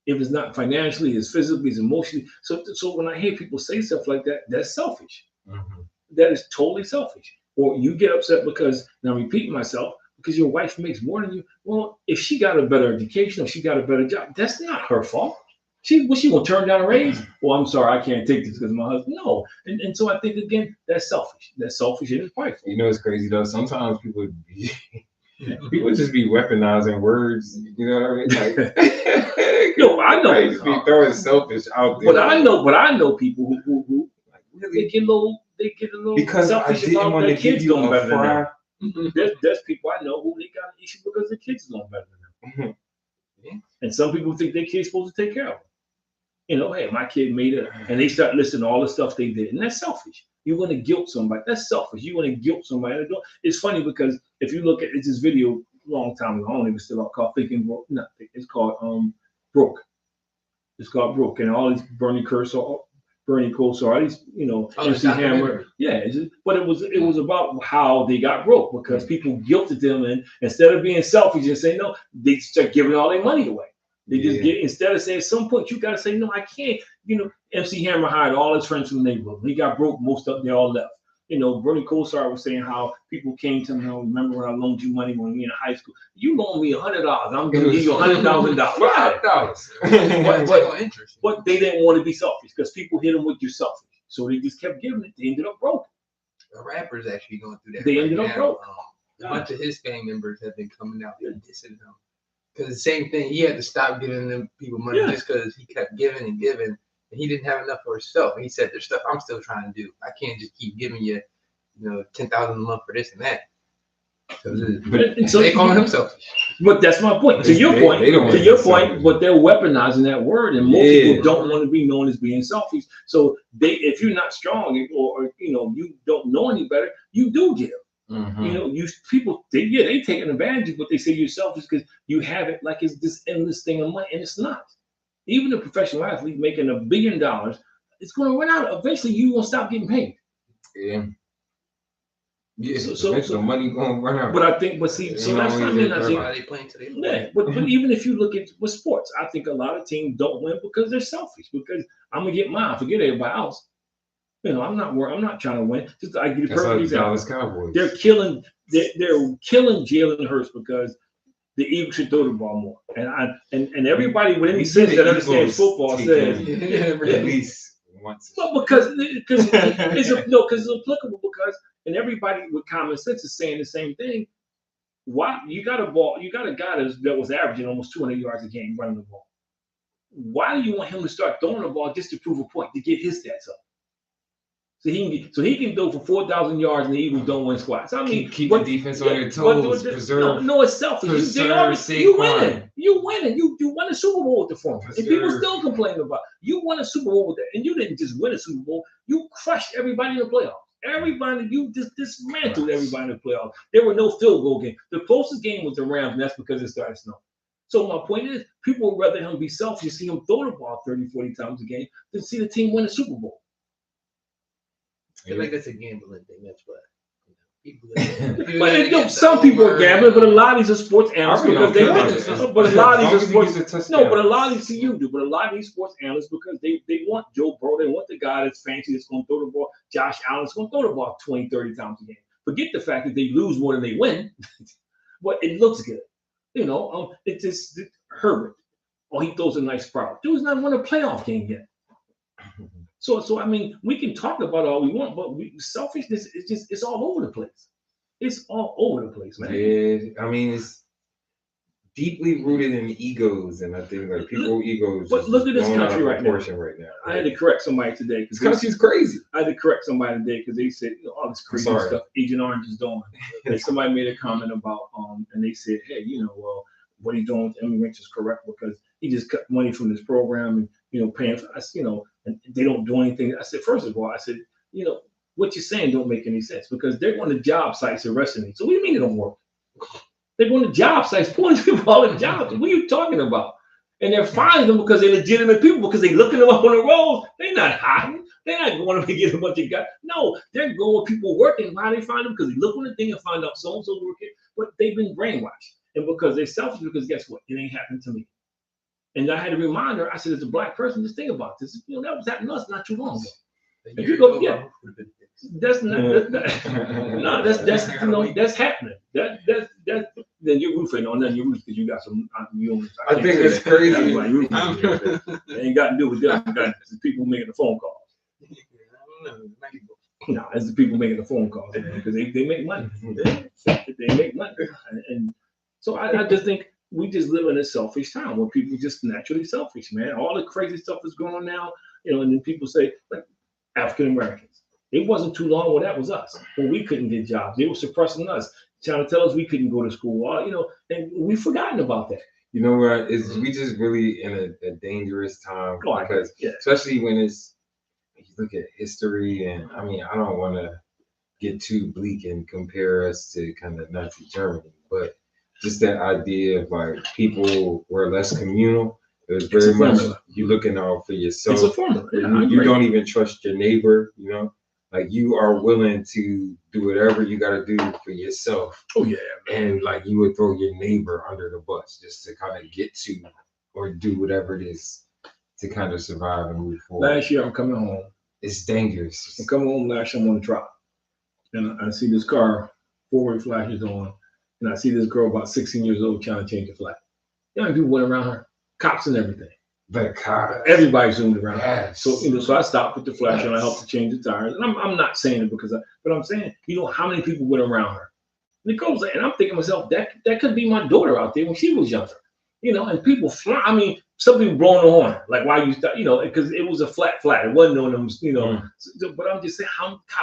If it's not financially, it's physically, it's emotionally. So when I hear people say stuff like that, that's selfish. Mm-hmm. That is totally selfish. Or you get upset because, now I'm repeating myself, because your wife makes more than you. Well, if she got a better education or she got a better job, that's not her fault. She gonna turn down a raise? Well, I'm sorry, I can't take this because my husband. No. And so I think, again, that's selfish. That's selfish and it's prideful. It's crazy though. Sometimes people just be weaponizing words. You know what I mean? Like, I know. Just be throwing selfish out there. But I know people who like really get a little because selfish about their kids doing better than them. Mm-hmm. There's people I know who they got an issue because their kids doing better than them. Mm-hmm. Yeah. And some people think their kid's supposed to take care of them. Hey, my kid made it, and they start listing all the stuff they did, and that's selfish. You want to guilt somebody? That's selfish. You want to guilt somebody? It's funny because if you look at this video a long time ago, I don't even still out, called Thinking Broke. Not Think, it's called Broke. It's called Broke, and all these Bernie Kosar, all these MC Hammer. Yeah, but it was about how they got broke because people guilted them, and instead of being selfish and saying no, they start giving all their money away. They just get, instead of saying at some point you got to say no, I can't. MC Hammer hired all his friends from the neighborhood. He got broke, most of them, they all left. Bernie Kosar was saying how people came to him. Remember when I loaned you money when we in high school? You loaned me $100. I'm going to give you $100,000. But they didn't want to be selfish because people hit them with you're selfish. So they just kept giving it. They ended up broke. The rapper's actually going through that. They ended up broke. A bunch of his family members have been coming out there dissing him. Because the same thing, he had to stop giving them people money just because he kept giving and giving. and he didn't have enough for himself. And he said, "There's stuff I'm still trying to do. I can't just keep giving you, $10,000 a month for this and that." So they call him selfish. But that's my point. To your point, but they're weaponizing that word, and most people don't want to be known as being selfish. So if you're not strong or you don't know any better, you do give. People they taking advantage of what they say you're selfish because you have it like it's this endless thing of money, and it's not. Even a professional athlete making $1 billion, it's going to run out. Eventually, you will stop getting paid. Yeah. Yeah, so money going to run out. But I think, that's what I mean. I think they playing today. Yeah, but even if you look at with sports, I think a lot of teams don't win because they're selfish. Because I'm gonna get mine, forget everybody else. I'm not trying to win. Just I give you a perfect example. They're killing Jalen Hurts because the Eagles should throw the ball more. And everybody with any sense that understands football says at least once. But because it's applicable because. And everybody with common sense is saying the same thing. Why you got a guy that was averaging almost 200 yards a game running the ball. Why do you want him to start throwing the ball just to prove a point to get his stats up? So he can go for 4,000 yards and the Eagles don't win squats. I mean, keep the defense on your toes. No, it's selfish. You winning. You won a Super Bowl with the Formula, and people still complain about it. You won a Super Bowl with that, and you didn't just win a Super Bowl. You crushed everybody in the playoffs. Everybody, you just dismantled everybody in the playoffs. There were no field goal games. The closest game was the Rams, and that's because it started snowing. So my point is, people would rather him be selfish, see him throw the ball 30, 40 times a game, than see the team win a Super Bowl. I feel like that's a gambling thing. That's why. But some people are gambling, but a lot of these are sports analysts because they want. But a lot of these are sports. No, but a lot of these you do. But a lot of these sports analysts because they want Joe Burrow, they want the guy that's fancy that's going to throw the ball. Josh Allen's going to throw the ball 20, 30 times a game. Forget the fact that they lose more than they win, but it looks good. It's just Herbert. Oh, he throws a nice problem. Dude's not won a playoff game yet. So I mean, we can talk about all we want, but selfishness is it's all over the place. It's all over the place, man. Yeah, I mean, it's deeply rooted in egos, and I think like people's egos. But look at this country right now. I had to correct somebody today because this country's crazy. I had to correct somebody today because they said all this crazy stuff Agent Orange is doing. And somebody made a comment about and they said, hey, what he's doing with immigrants is correct because he just cut money from this program and paying for us, and they don't do anything. I said, first of all, what you're saying don't make any sense because they're going to job sites arresting me. So what do you mean it don't work? They're going to job sites, pulling people out of jobs. What are you talking about? And they're finding them because they're legitimate people because they're looking them up on the road. They're not hiding. They're not going to get a bunch of guys. No, they're going with people working. Why they find them? Because they look on the thing and find out so-and-so working. But they've been brainwashed. And because they're selfish, because guess what? It ain't happening to me. And I had to remind her, I said, as a black person, just think about this. That was happening to us not too long ago. If you go, that's not, that's happening. Then you're roofing on that. You're roofing because you got some. I think it's crazy. It ain't got to do with that. It's the people making the phone calls. No, it's the people making the phone calls because they make money. They make money, and so I just think. We just live in a selfish time where people just naturally selfish, man. All the crazy stuff is going on now, and then people say, like African Americans. It wasn't too long when that was us. When we couldn't get jobs. They were suppressing us, trying to tell us we couldn't go to school. And we've forgotten about that. You know what? We just really in a dangerous time because especially when you look at history, and I mean, I don't want to get too bleak and compare us to kind of Nazi Germany, but just that idea of like people were less communal. It was very much you looking out for yourself. It's a formula. You don't even trust your neighbor, like you are willing to do whatever you got to do for yourself. Oh yeah. And like you would throw your neighbor under the bus just to kind of get to or do whatever it is to kind of survive and move forward. Last year I'm coming home. It's dangerous. I'm coming home last year, I'm on the truck. And I see this car, forward flashes on. And I see this girl about 16 years old trying to change a flat. People went around her, cops and everything. The cops. Everybody zoomed around her. So so I stopped with the flash and I helped to change the tires. And I'm not saying it but I'm saying, how many people went around her? And it goes, and I'm thinking to myself, that could be my daughter out there when she was younger. And people fly. I mean, some people blowing the horn, like why you start, because it was a flat. It wasn't on them, But I'm just saying,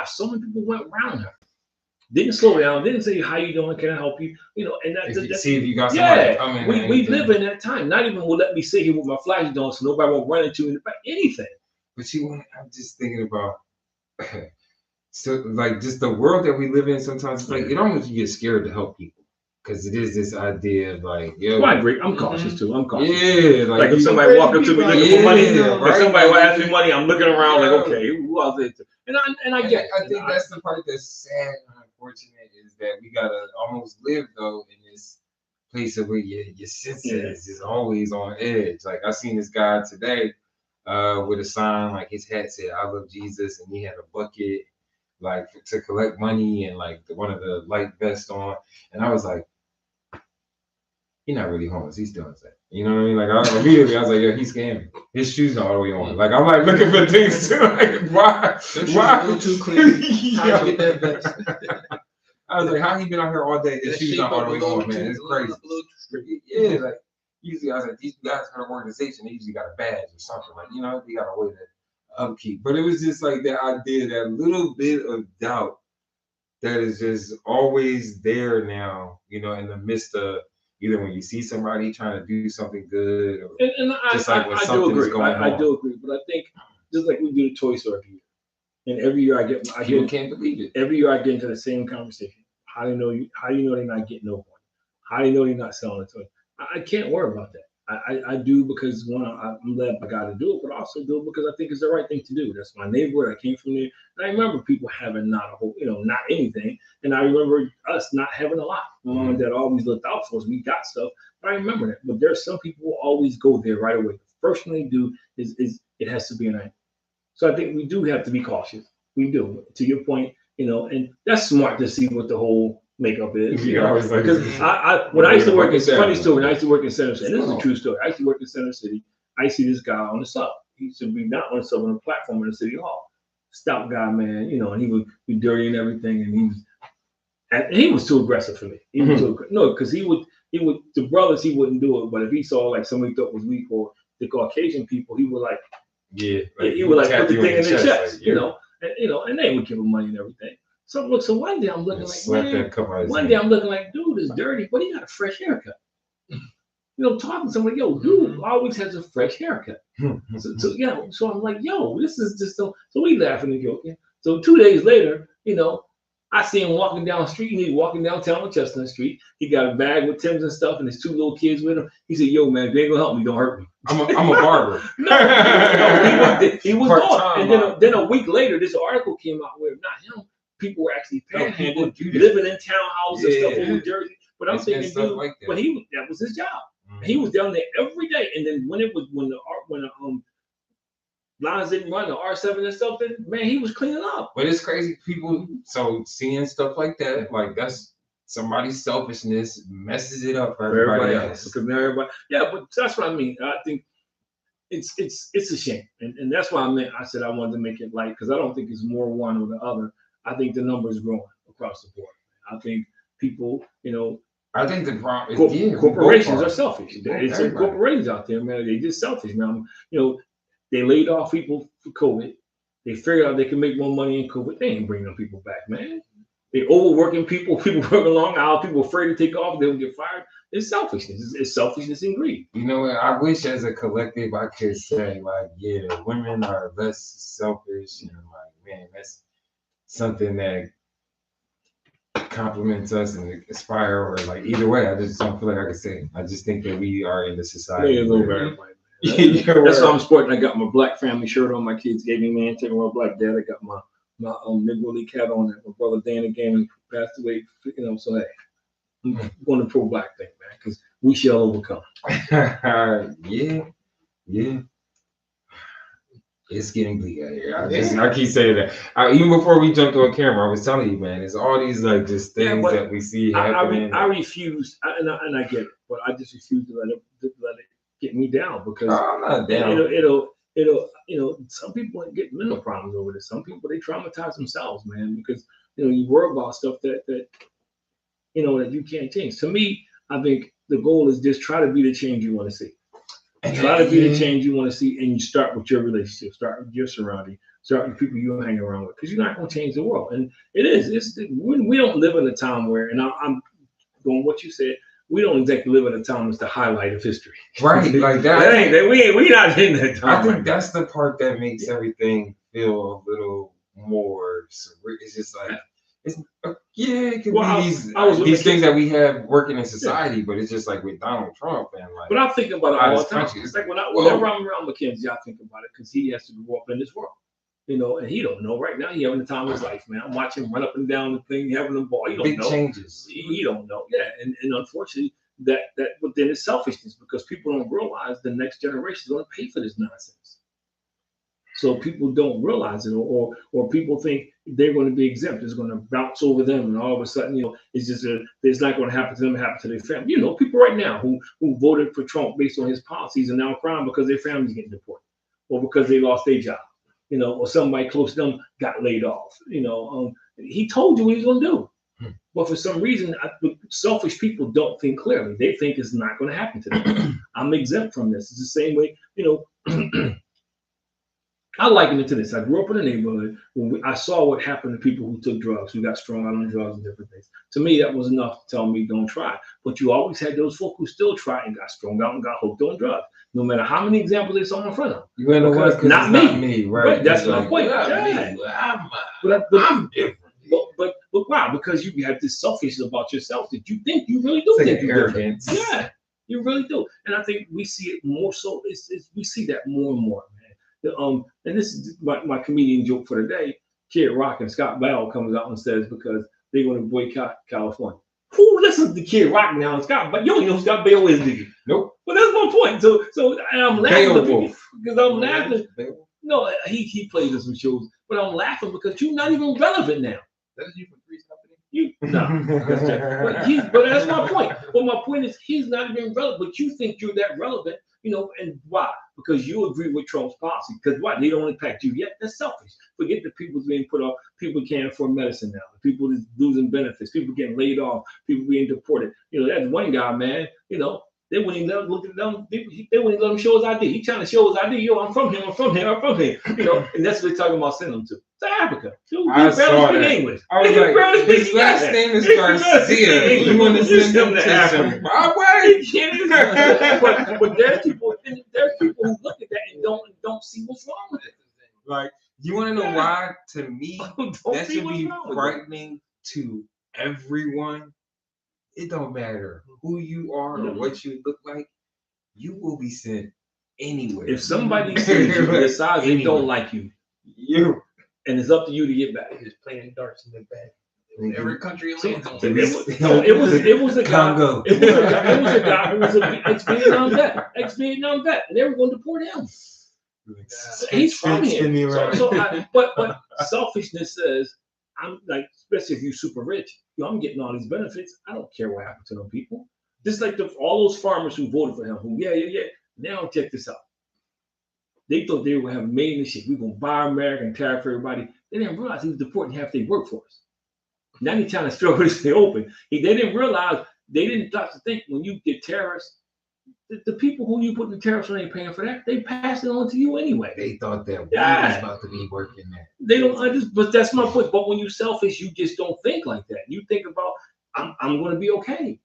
so many people went around her. Didn't slow down. Didn't say, "How you doing? Can I help you?" And that's see if you got somebody coming. We live in that time. Not even will let me sit here with my flashes on, so nobody won't run into me. Anything. But I'm just thinking about, so like just the world that we live in. Sometimes it's like it almost you get scared to help people because it is this idea of like, yo. Well, I agree. I'm cautious too. I'm cautious. Yeah, like if somebody walk up to me looking for money, if somebody will ask me money, I'm looking around like, okay, who else is it? And I get it. I think that's the part that's sad and unfortunate is that we gotta almost live though in this place of where your senses is always on edge. Like I seen this guy today with a sign, like his hat said "I love Jesus," and he had a bucket like to collect money and like one of the light vests on, and I was like, he's not really homeless. He's doing that. You know what I mean? Like immediately I was like, yo, he's scamming. His shoes not all the way on. Like I'm like looking for things too. Like why? Too clean. Yeah. I was like, how he been out here all day? His shoes not all the way on, man. It's crazy. Yeah, like usually I was like, these guys got an organization. They usually got a badge or something. Like they got a way to upkeep. But it was just like that idea, that little bit of doubt that is just always there now. In the midst of. Either when you see somebody trying to do something good, or just like when something is going on. I do agree, but I think just like we do the toy store every year, and every year people can't believe it. Every year I get into the same conversation. How do you know they're not getting no money? How do you know they're not selling a toy? I can't worry about that. I do because one, I'm led by God to do it, but also do it because I think it's the right thing to do. That's my neighborhood. I came from there. And I remember people having not a whole, not anything. And I remember us not having a lot. My mom and dad always looked out for us. We got stuff. But I remember that. But there's some people who always go there right away. The first thing they do is it has to be an angle. So I think we do have to be cautious. We do. To your point, and that's smart to see what the whole makeup is. Because when I used to work in funny story, when I used to work in Center City, and this is a true story. I used to work in Center City. I see this guy on the sub. He used to be not on the sub, on the platform in the city hall. Stout guy, man, and he would be dirty and everything, and he was too aggressive for me. He was too no, because he would the brothers he wouldn't do it, but if he saw like somebody thought was weak or the Caucasian people, he would like he would like put the thing in the chest, and they would give him money and everything. So one day I'm looking like, dude is dirty, but he got a fresh haircut. Talking to somebody, yo, dude always has a fresh haircut. So I'm like, yo, this is just so we laughing and joking. So 2 days later, I see him walking down the street, and he's walking downtown on Chestnut Street. He got a bag with Tim's and stuff, and his 2 little kids with him. He said, yo, man, if you ain't gonna help me, don't hurt me. I'm a barber. he was gone. And then a week later, this article came out where not him. People were actually panhandling, living in townhouses and stuff in New Jersey. But I'm thinking, dude, like that. But that was his job. He was down there every day. And then when the lines didn't run, the R7 and stuff, man, he was cleaning up. But it's crazy, people. So seeing stuff like that, like that's somebody's selfishness messes it up for everybody else. Because everybody, but that's what I mean. I think it's a shame, and that's why I said I wanted to make it light, because I don't think it's more one or the other. I think the number is growing across the board. I think people, I think the problem is corporations are selfish. There's some corporations out there, man. They're just selfish, man. They laid off people for COVID. They figured out they can make more money in COVID. They ain't bringing them people back, man. They overworking people. People working long hours. People afraid to take off. They don't get fired. It's selfishness. It's selfishness and greed. I wish as a collective I could say like, yeah, women are less selfish, and like, man, that's something that compliments us and inspire, or like either way. I just don't feel like I can say. I just think that we are in the society. That's why I'm sporting. I got my black family shirt on. My kids gave me, man, taking my black dad. I got my Negro League hat on that my brother Dan again passed away. So hey, I'm going to pro black thing, man, because we shall overcome. Yeah. It's getting bleak out here. I keep saying that. Even before we jumped on camera, I was telling you, man, it's all these like just things that we see happening. I refuse, and I get it, but I just refuse to let it get me down, because I'm not down. It'll some people get mental problems over this. Some people, they traumatize themselves, man, because you worry about stuff that that you can't change. To me, I think the goal is just try to be the change you want to see. Try to be the change you want to see, and you start with your relationship, start with your surrounding, start with people you hang around with, because you're not going to change the world. And we don't live in a time where, and I'm going what you said, we don't exactly live in a time that's the highlight of history. Right, like that. We not in that time. I think that's the part that makes everything feel a little more surreal. It's just like, it could be these things that we have working in society, but it's just like with Donald Trump and like. But I think about it all the time. It's like whenever I'm around Mackenzie, I think about it because he has to grow up in this world, and he don't know right now. He having the time of his life, man. I'm watching him run up and down the thing, having the ball. He don't know. Big changes. He don't know. Yeah, and unfortunately, but then it's selfishness because people don't realize the next generation is going to pay for this nonsense. So people don't realize it, or people think they're going to be exempt. It's going to bounce over them, and all of a sudden, it's just it's not going to happen to them. Happen to their family. People right now who voted for Trump based on his policies are now crying because their family's getting deported, or because they lost their job, or somebody close to them got laid off. He told you what he's going to do, but for some reason, selfish people don't think clearly. They think it's not going to happen to them. I'm exempt from this. It's the same way, I liken it to this. I grew up in a neighborhood when I saw what happened to people who took drugs, who got strung out on drugs and different things. To me, that was enough to tell me don't try. But you always had those folk who still tried and got strung out and got hooked on drugs, no matter how many examples they saw in front of them. You know what? Not me, right? That's my point. I'm different. But why? Because you have this selfishness about yourself that you think you really do think you're different. Yeah, you really do. And I think we see it more so. We see that more and more. And this is my comedian joke for the day. Kid Rock and Scott Bell comes out and says because they're going to boycott California. Who listens to Kid Rock now and Scott? But you don't know who Scott Bell is, do you? Nope. But that's my point. So I'm laughing because I'm laughing. No, he plays in some shows, but I'm laughing because you're not even relevant now. That's you from Three's Company. But that's my point. But my point is he's not even relevant. But you think you're that relevant. And why? Because you agree with Trump's policy. Because why? They don't impact you yet. That's selfish. Forget the people being put off. People can't afford medicine now. People losing benefits. People getting laid off. People being deported. That's one guy, man. They wouldn't even let him look at them. They wouldn't even let him show his ID. He trying to show his ID. I'm from here. And that's what they're talking about sending him to Africa. Dude, I saw that. English. I was like, his last name is Garcia. You want to send him to Africa? But there's people who look at that and don't see what's wrong with it. Like, you want to know why? To me, that should be frightening to everyone. It don't matter who you are or what you look like. You will be sent anywhere. If somebody sees you decides they don't like you, and it's up to you to get back. Just playing darts in the back. Every country it lands on. It was a guy. It was a guy who was an ex-Vietnam vet, and they were going to deport him. He's from here. But selfishness says, I'm like, especially if you're super rich, I'm getting all these benefits. I don't care what happened to them people. Just like all those farmers who voted for him, Now check this out. They thought they were having made this shit. We're gonna buy America and tariff everybody. They didn't realize he was deporting half their workforce. Now they're trying to struggle to stay open. They didn't realize, they didn't start to think when you get tariffs, the people who you put the tariffs on ain't paying for that. They pass it on to you anyway. They thought that we was about to be working there. They don't. But that's my point. But when you're selfish, you just don't think like that. You think about, I'm going to be okay.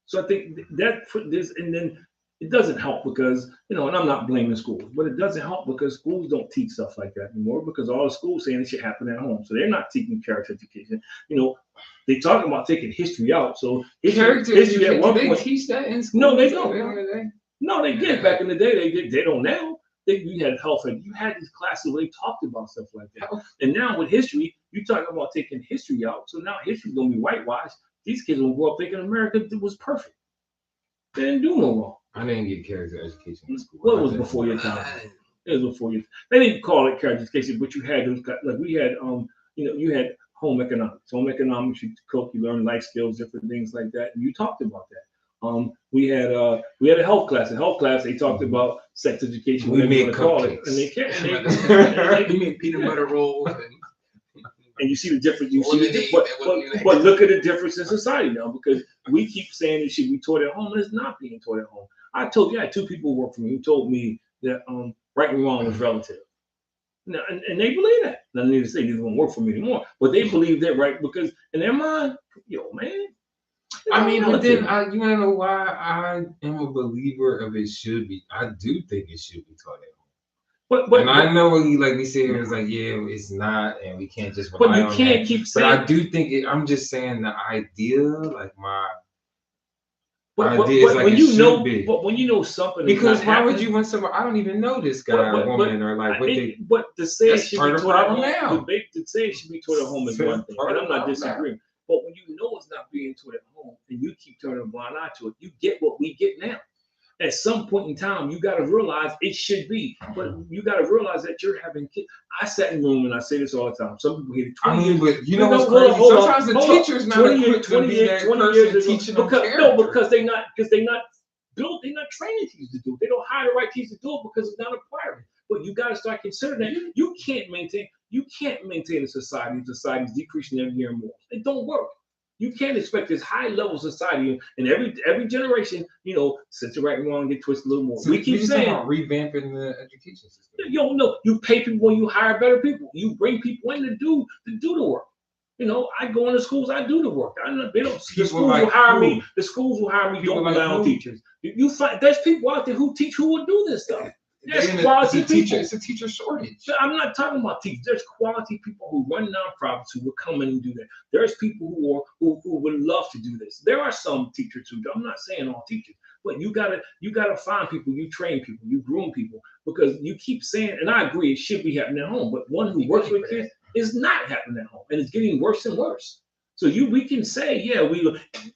So I think that this, and then it doesn't help because, and I'm not blaming schools, but it doesn't help because schools don't teach stuff like that anymore because all the schools saying it should happen at home. So they're not teaching character education. They talking about taking history out. So history at one point, they teach that in school? No, they don't. No, they did back in the day. They did. They don't now. You had health, and you had these classes where they talked about stuff like that. And now with history, you talking about taking history out. So now history's gonna be whitewashed. These kids will grow up thinking America was perfect. They didn't do no wrong. I didn't get character education in school. Well, it was before your time. It was before you. They didn't call it character education, but you had those, like we had, you had home economics. Home economics, you cook, you learn life skills, different things like that, and you talked about that. We had a health class. In health class, they talked about sex education. We made cupcakes. And they can't. We made peanut butter rolls. And you see the difference. But look at the difference in society now because we keep saying it should be taught at home, and it's not being taught at home. I told you I had 2 people who worked for me who told me that right and wrong was relative. Now, and they believe that. Now, I need to say these won't work for me anymore, but they believe that, right? Because in their mind, yo, man. I mean, but then you wanna know why I am a believer of it should be. I do think it should be taught at home. But I know like we say it was like, yeah, it's not, and we can't just rely on that. But you can't keep saying. But I do think it. I'm just saying the idea, like my. But when you know something, because why would you want somebody? I don't even know this guy or woman or like what they. But to say it should be taught at home, to say it should be taught at home is one thing, and I'm not disagreeing. But when you know it's not being taught at home, and you keep turning a blind eye to it, you get what we get now. At some point in time, you got to realize it should be, but you got to realize that you're having kids. I sat in the room and I say this all the time. Some people hate it. I mean, but you know what's crazy? Sometimes the teacher's not equipped to be that person teaching them character. No, because they're not built. They're not training teachers to do it. They don't hire the right teachers to do it because it's not a priority. But you got to start considering that you can't maintain a society. Society's decreasing every year more. It don't work. You can't expect this high level society, and every generation, sits right and wrong and get twisted a little more. So we keep saying revamping the education system. You pay people when you hire better people. You bring people in to do the work. I go into schools, I do the work. The schools will hire me. The schools will hire me. Don't rely on teachers. You find there's people out there who will do this stuff. There's quality people. It's a teacher shortage. I'm not talking about teachers. There's quality people who run nonprofits who will come in and do that. There's people who would love to do this. There are some teachers who do. I'm not saying all teachers, but you gotta find people, you train people, you groom people, because you keep saying, and I agree, it should be happening at home. But one who works with kids is not happening at home, and it's getting worse and worse. So we can say,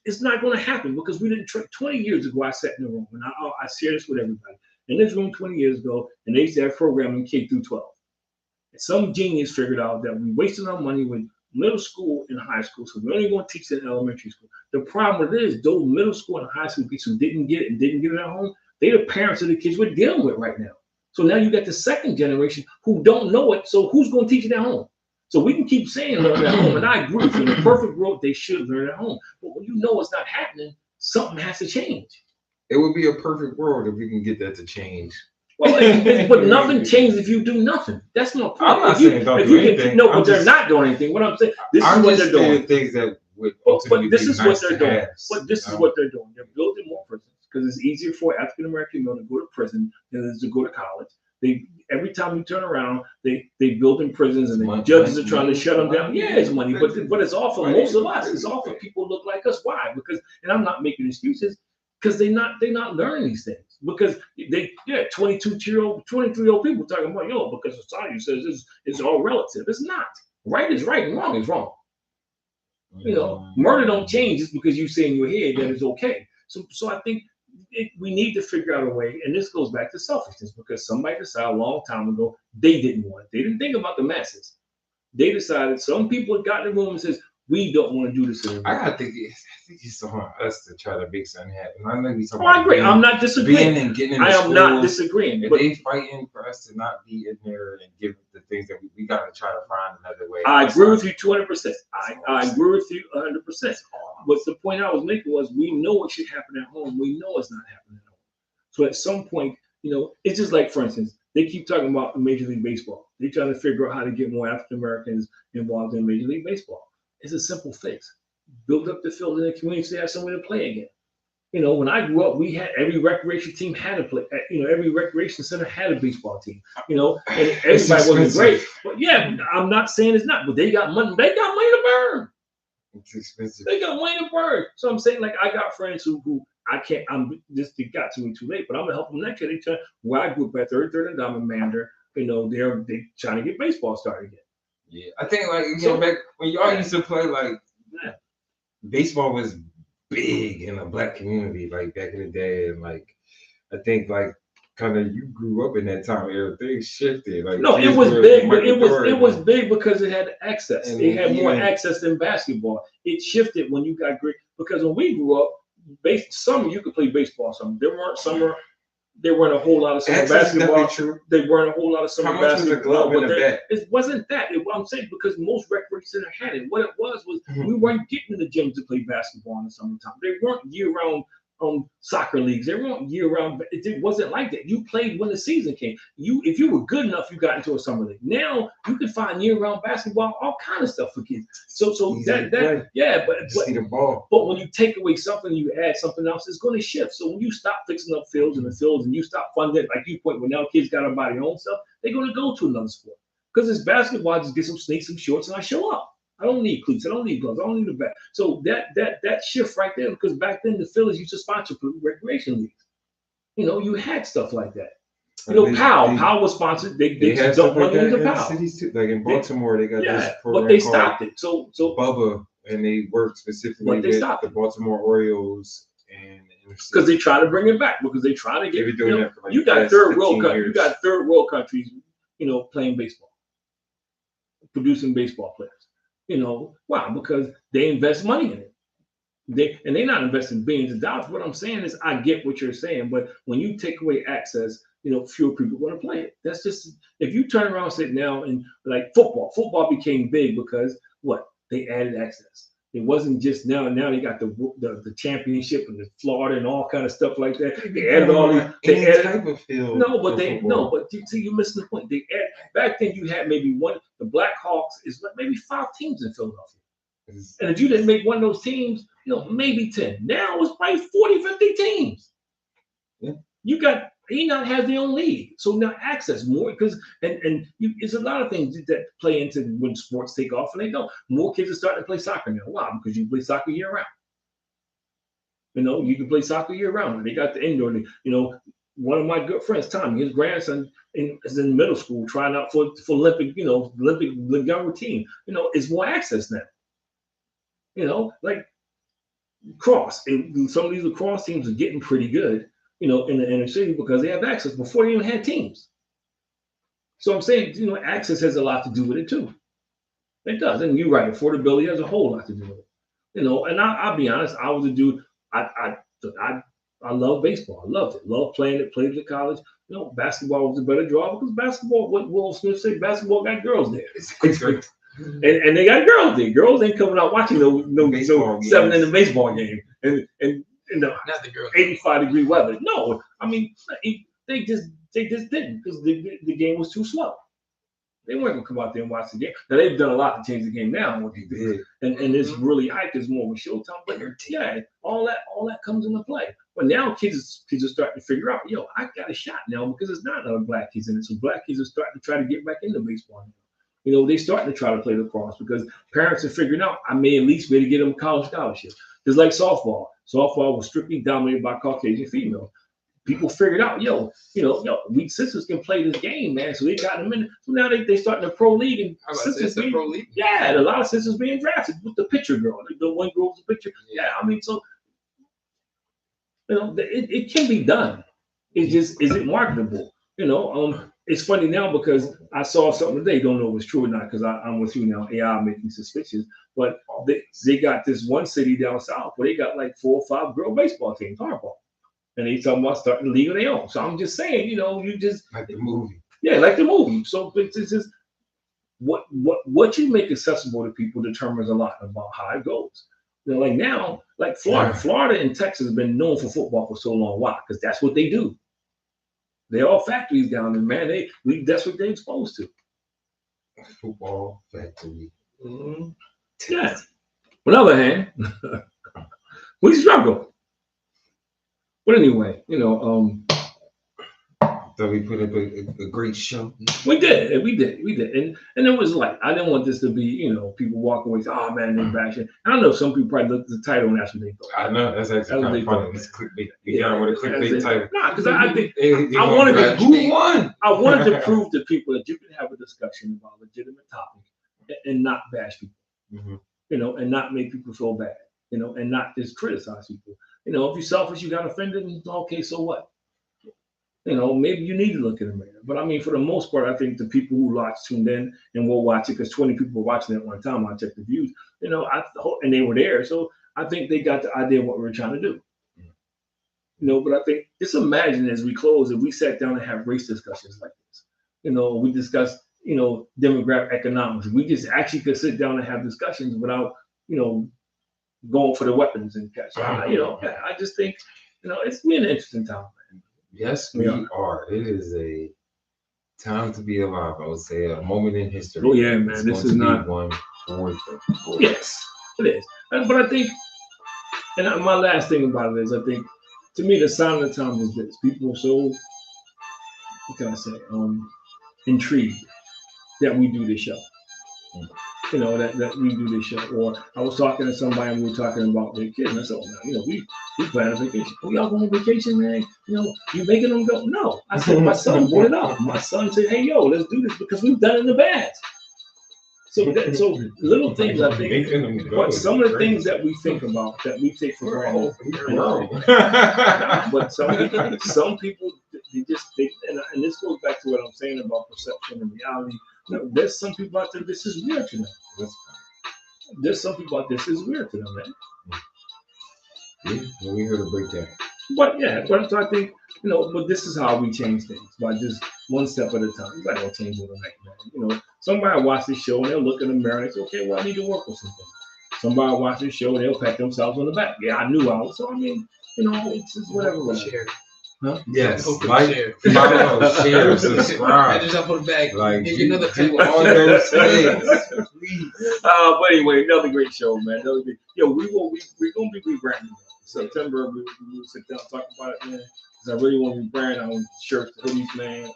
it's not going to happen because we didn't. 20 years ago, I sat in the room and I share this with everybody. In this room 20 years ago, and they used to have programming K through 12. And some genius figured out that we wasted our money with middle school and high school, so we're only going to teach it in elementary school. The problem with it is those middle school and high school kids who didn't get it at home, they're the parents of the kids we're dealing with right now. So now you got the second generation who don't know it, so who's going to teach it at home? So we can keep saying learn at home, and I agree with you. In the perfect world, they should learn at home. But when you know it's not happening, something has to change. It would be a perfect world if we can get that to change. Well, but nothing changes if you do nothing. That's my point. I'm not saying don't do anything. No, but they're not doing anything. What I'm saying, this is what they're doing. Things that would but this is what they're doing. But this is what they're doing. They're building more prisons because it's easier for African American men to go to prison than it is to go to college. Every time you turn around, they build in prisons, and the judges are trying to shut them down. Yeah, it's money, but it's all for most of us. It's all for people who look like us. Why? Because, and I'm not making excuses, because they're not learning these things. Because 22-year-old, 23-year-old people talking about because society says it's all relative. It's not. Right is right and wrong is wrong. Murder don't change just because you say in your head that it's okay. So I think we need to figure out a way, and this goes back to selfishness, because somebody decided a long time ago they didn't want it. They didn't think about the masses. They decided, some people got in the room and says, we don't want to do this anymore. I think it's on us to try to make something happen. I know he's I agree. I'm not disagreeing. I am not disagreeing. But they fighting for us to not be in there and give the things that we got to try to find another way. I agree with you 200%. I agree with you 100%. But the point I was making was, we know it should happen at home. We know it's not happening at home. So at some point, it's just like, for instance, they keep talking about Major League Baseball. They're trying to figure out how to get more African Americans involved in Major League Baseball. It's a simple fix. Build up the field in the community so they have somewhere to play again. When I grew up, we had every recreation team had to play. Every recreation center had a baseball team. And everybody wasn't great. But yeah, I'm not saying it's not. But they got money. They got money to burn. It's expensive. They got money to burn. So I'm saying, like, I got friends who I can't. It got to me too late. But I'm gonna help them next year. Where I grew up at 33rd and Diamond Mander, they're trying to get baseball started again. Yeah, I think back when y'all used to play, baseball was big in the Black community, like back in the day, and I think kind of you grew up in that time era. Things shifted. No, it was big, but it was big because it had access. It had more access than basketball. It shifted when you got great, because when we grew up, summer you could play baseball. There weren't a whole lot of summer basketball. There weren't a whole lot of summer basketball. It wasn't that. I'm saying, because most recreation centers had it. What it was we weren't getting in the gym to play basketball in the summertime. They weren't year-round soccer leagues. They weren't year-round. It wasn't like that. You played when the season came. If you were good enough, you got into a summer league. Now you can find year-round basketball, all kind of stuff for kids. So yeah, but see the ball. But when you take away something, you add something else, it's going to shift. So when you stop fixing up fields and the fields, and you stop funding, like you point, when now kids got to buy their own stuff, they're going to go to another sport. Because it's basketball, I just get some sneaks, some shorts, and I show up. I don't need cleats. I don't need gloves. I don't need a bat. So that shift right there, because back then the Phillies used to sponsor recreation leagues. You had stuff like that. Powell was sponsored. They just dumped money into Powell. Cities too. Like in Baltimore, they got this program but they stopped it. So Bubba, and they worked specifically with the Baltimore Orioles and because they try to bring it back, because they try to get. They've been doing that for like you got third world countries, playing baseball, producing baseball players. Why? Because they invest money in it. They're not investing billions of dollars. What I'm saying is, I get what you're saying, but when you take away access, fewer people want to play it. That's just, if you turn around and sit now and like football became big because what? They added access. It wasn't just now they got the championship and the Florida and all kind of stuff like that. They added all these. They added type of field. But you're missing the point. They add, back then you had maybe one. The Black Hawks is maybe 5 teams in Philadelphia, and if you didn't make one of those teams, maybe 10. Now it's probably 40, 50 teams. Yeah. You got. Enoch has their own league, so now access more because it's a lot of things that play into when sports take off, and they don't. More kids are starting to play soccer now. Why? Because you play soccer year round. You can play soccer year round. They got the indoor. One of my good friends, Tommy, his grandson is in middle school trying out for Olympic, Olympic younger team. It's more access now. Like cross. Some of these lacrosse teams are getting pretty good. In the inner city because they have access. Before they even had teams. So I'm saying, access has a lot to do with it too. It does, and you're right. Affordability has a whole lot to do with it. And I'll be honest. I was a dude. I love baseball. I loved it. Loved playing it. Played it at college. Basketball was a better draw because basketball. What Will Smith said, basketball got girls there. And they got girls there. Girls ain't coming out watching no 7 in the baseball game. And not the girl. 85-degree weather. No, I mean they just didn't because the game was too slow. They weren't gonna come out there and watch the game. Now they've done a lot to change the game now. What they did, and it's really hyped. It's more of a showtime. But yeah, all that comes into play. But now kids are starting to figure out, I got a shot now because it's not other black kids in it. So black kids are starting to try to get back into baseball now. They starting to try to play lacrosse because parents are figuring out I may at least be able to get them a college scholarship. Just like softball. Softball was strictly dominated by Caucasian females. People figured out, we sisters can play this game, man. So they got them in. So now they starting a pro league and sisters being, pro league. Yeah, and a lot of sisters being drafted with the pitcher girl. The one girl was the pitcher. Yeah, I mean, so it can be done. It just isn't marketable. It's funny now because I saw something today. Don't know if it's true or not because I'm with you now. AI making suspicious, but they got this one city down south where they got like 4 or 5 girl baseball teams, hardball, and they talking about starting a league of their own. So I'm just saying, you just like the movie. Yeah, like the movie. So it's just what you make accessible to people determines a lot about how it goes. Like now, like Florida and Texas have been known for football for so long. Why? Because that's what they do. They're all factories down there, man. That's what they're exposed to. Football factory. Mm-hmm. Yeah. On the other hand, we struggle. But anyway, So we put up a great show. We did, and it was like I didn't want this to be, people walk away, say, "Oh man, they're bashing." I don't know. Some people probably looked at the title and that's what they thought. I know that's actually kind of funny. It's clickbait. You got with a clickbait title. Nah, because I think I wanted to. Who won? I wanted to prove to people that you can have a discussion about a legitimate topic and not bash people, and not make people feel bad, and not just criticize people. If you're selfish, you got offended, and okay, so what? Maybe you need to look in the mirror. But I mean, for the most part, I think the people who tuned in and will watch it, because 20 people were watching it at one time, I checked the views, and they were there. So I think they got the idea of what we were trying to do. But I think, just imagine as we close, if we sat down and have race discussions like this. We discuss, demographic economics. We just actually could sit down and have discussions without, going for the weapons and catch. I just think it's been an interesting time, man. Yes, we are. It is a time to be alive. I would say a moment in history. Oh yeah, man. This is not one worth it. Yes, it is. But I think, and my last thing about it is, I think, to me, the sign of the time is this: people are so, what can I say, intrigued that we do this show. That we do this show. Or I was talking to somebody and we were talking about their kids, and I said, we plan a vacation. Oh, y'all going on vacation, man? You making them go? No. I said, my son brought it up. My son said, hey, yo, let's do this because we've done it in the past. So little things, I think, but some of the things that we think about that we take for granted. But some people, and this goes back to what I'm saying about perception and reality. There's some people out there, this is weird to them. There's some people out there, this is weird to them, man. Yeah, we heard a breakdown. But I think, but this is how we change things, by just one step at a time. You gotta change overnight, man. Somebody watch this show and they'll look in the mirror and say, okay, well, I need to work with something. Somebody watch this show and they'll pat themselves on the back. Yeah, I knew I was. So, I mean, it's just whatever. Share. Huh? Yes, like, follow, share, subscribe. Pat yourself on the back. Like, give you another do all those things. Please. But anyway, another great show, man. We're gonna be rebranding. September, we'll sit down and talk about it, man. Because I really want to rebrand our shirts, hoodies, man.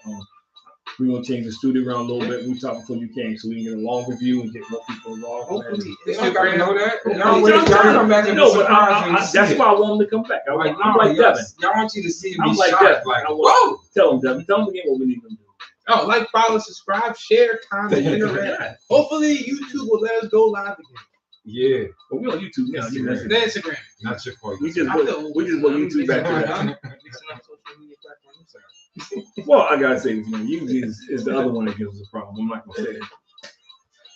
We're gonna change the studio around a little bit. We talked before you came, so we can get a long review and get more people involved. Hopefully, y'all gotta know that. Come back and that's why I want them to come back. I'm like Devin. Y'all want you to see me. I'm like Devin. Whoa! Tell them, Devin. Tell them again what we need them to do. Oh, like, follow, subscribe, share, comment, interact. Hopefully, YouTube will let us go live again. Yeah, but we on YouTube now. Instagram. Not your fault. We just put YouTube back to that. Well, I gotta say this, man. YouTube is the other one that gives us a problem. I'm not gonna say it.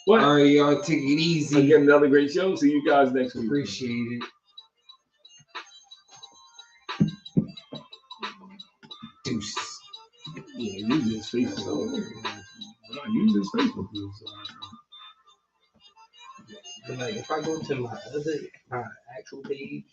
But all right, y'all, take it easy. Again, another great show. See you guys next week. Appreciate it. Deuces. Yeah, use this Facebook. Use this Facebook. Like, if I go to my actual page,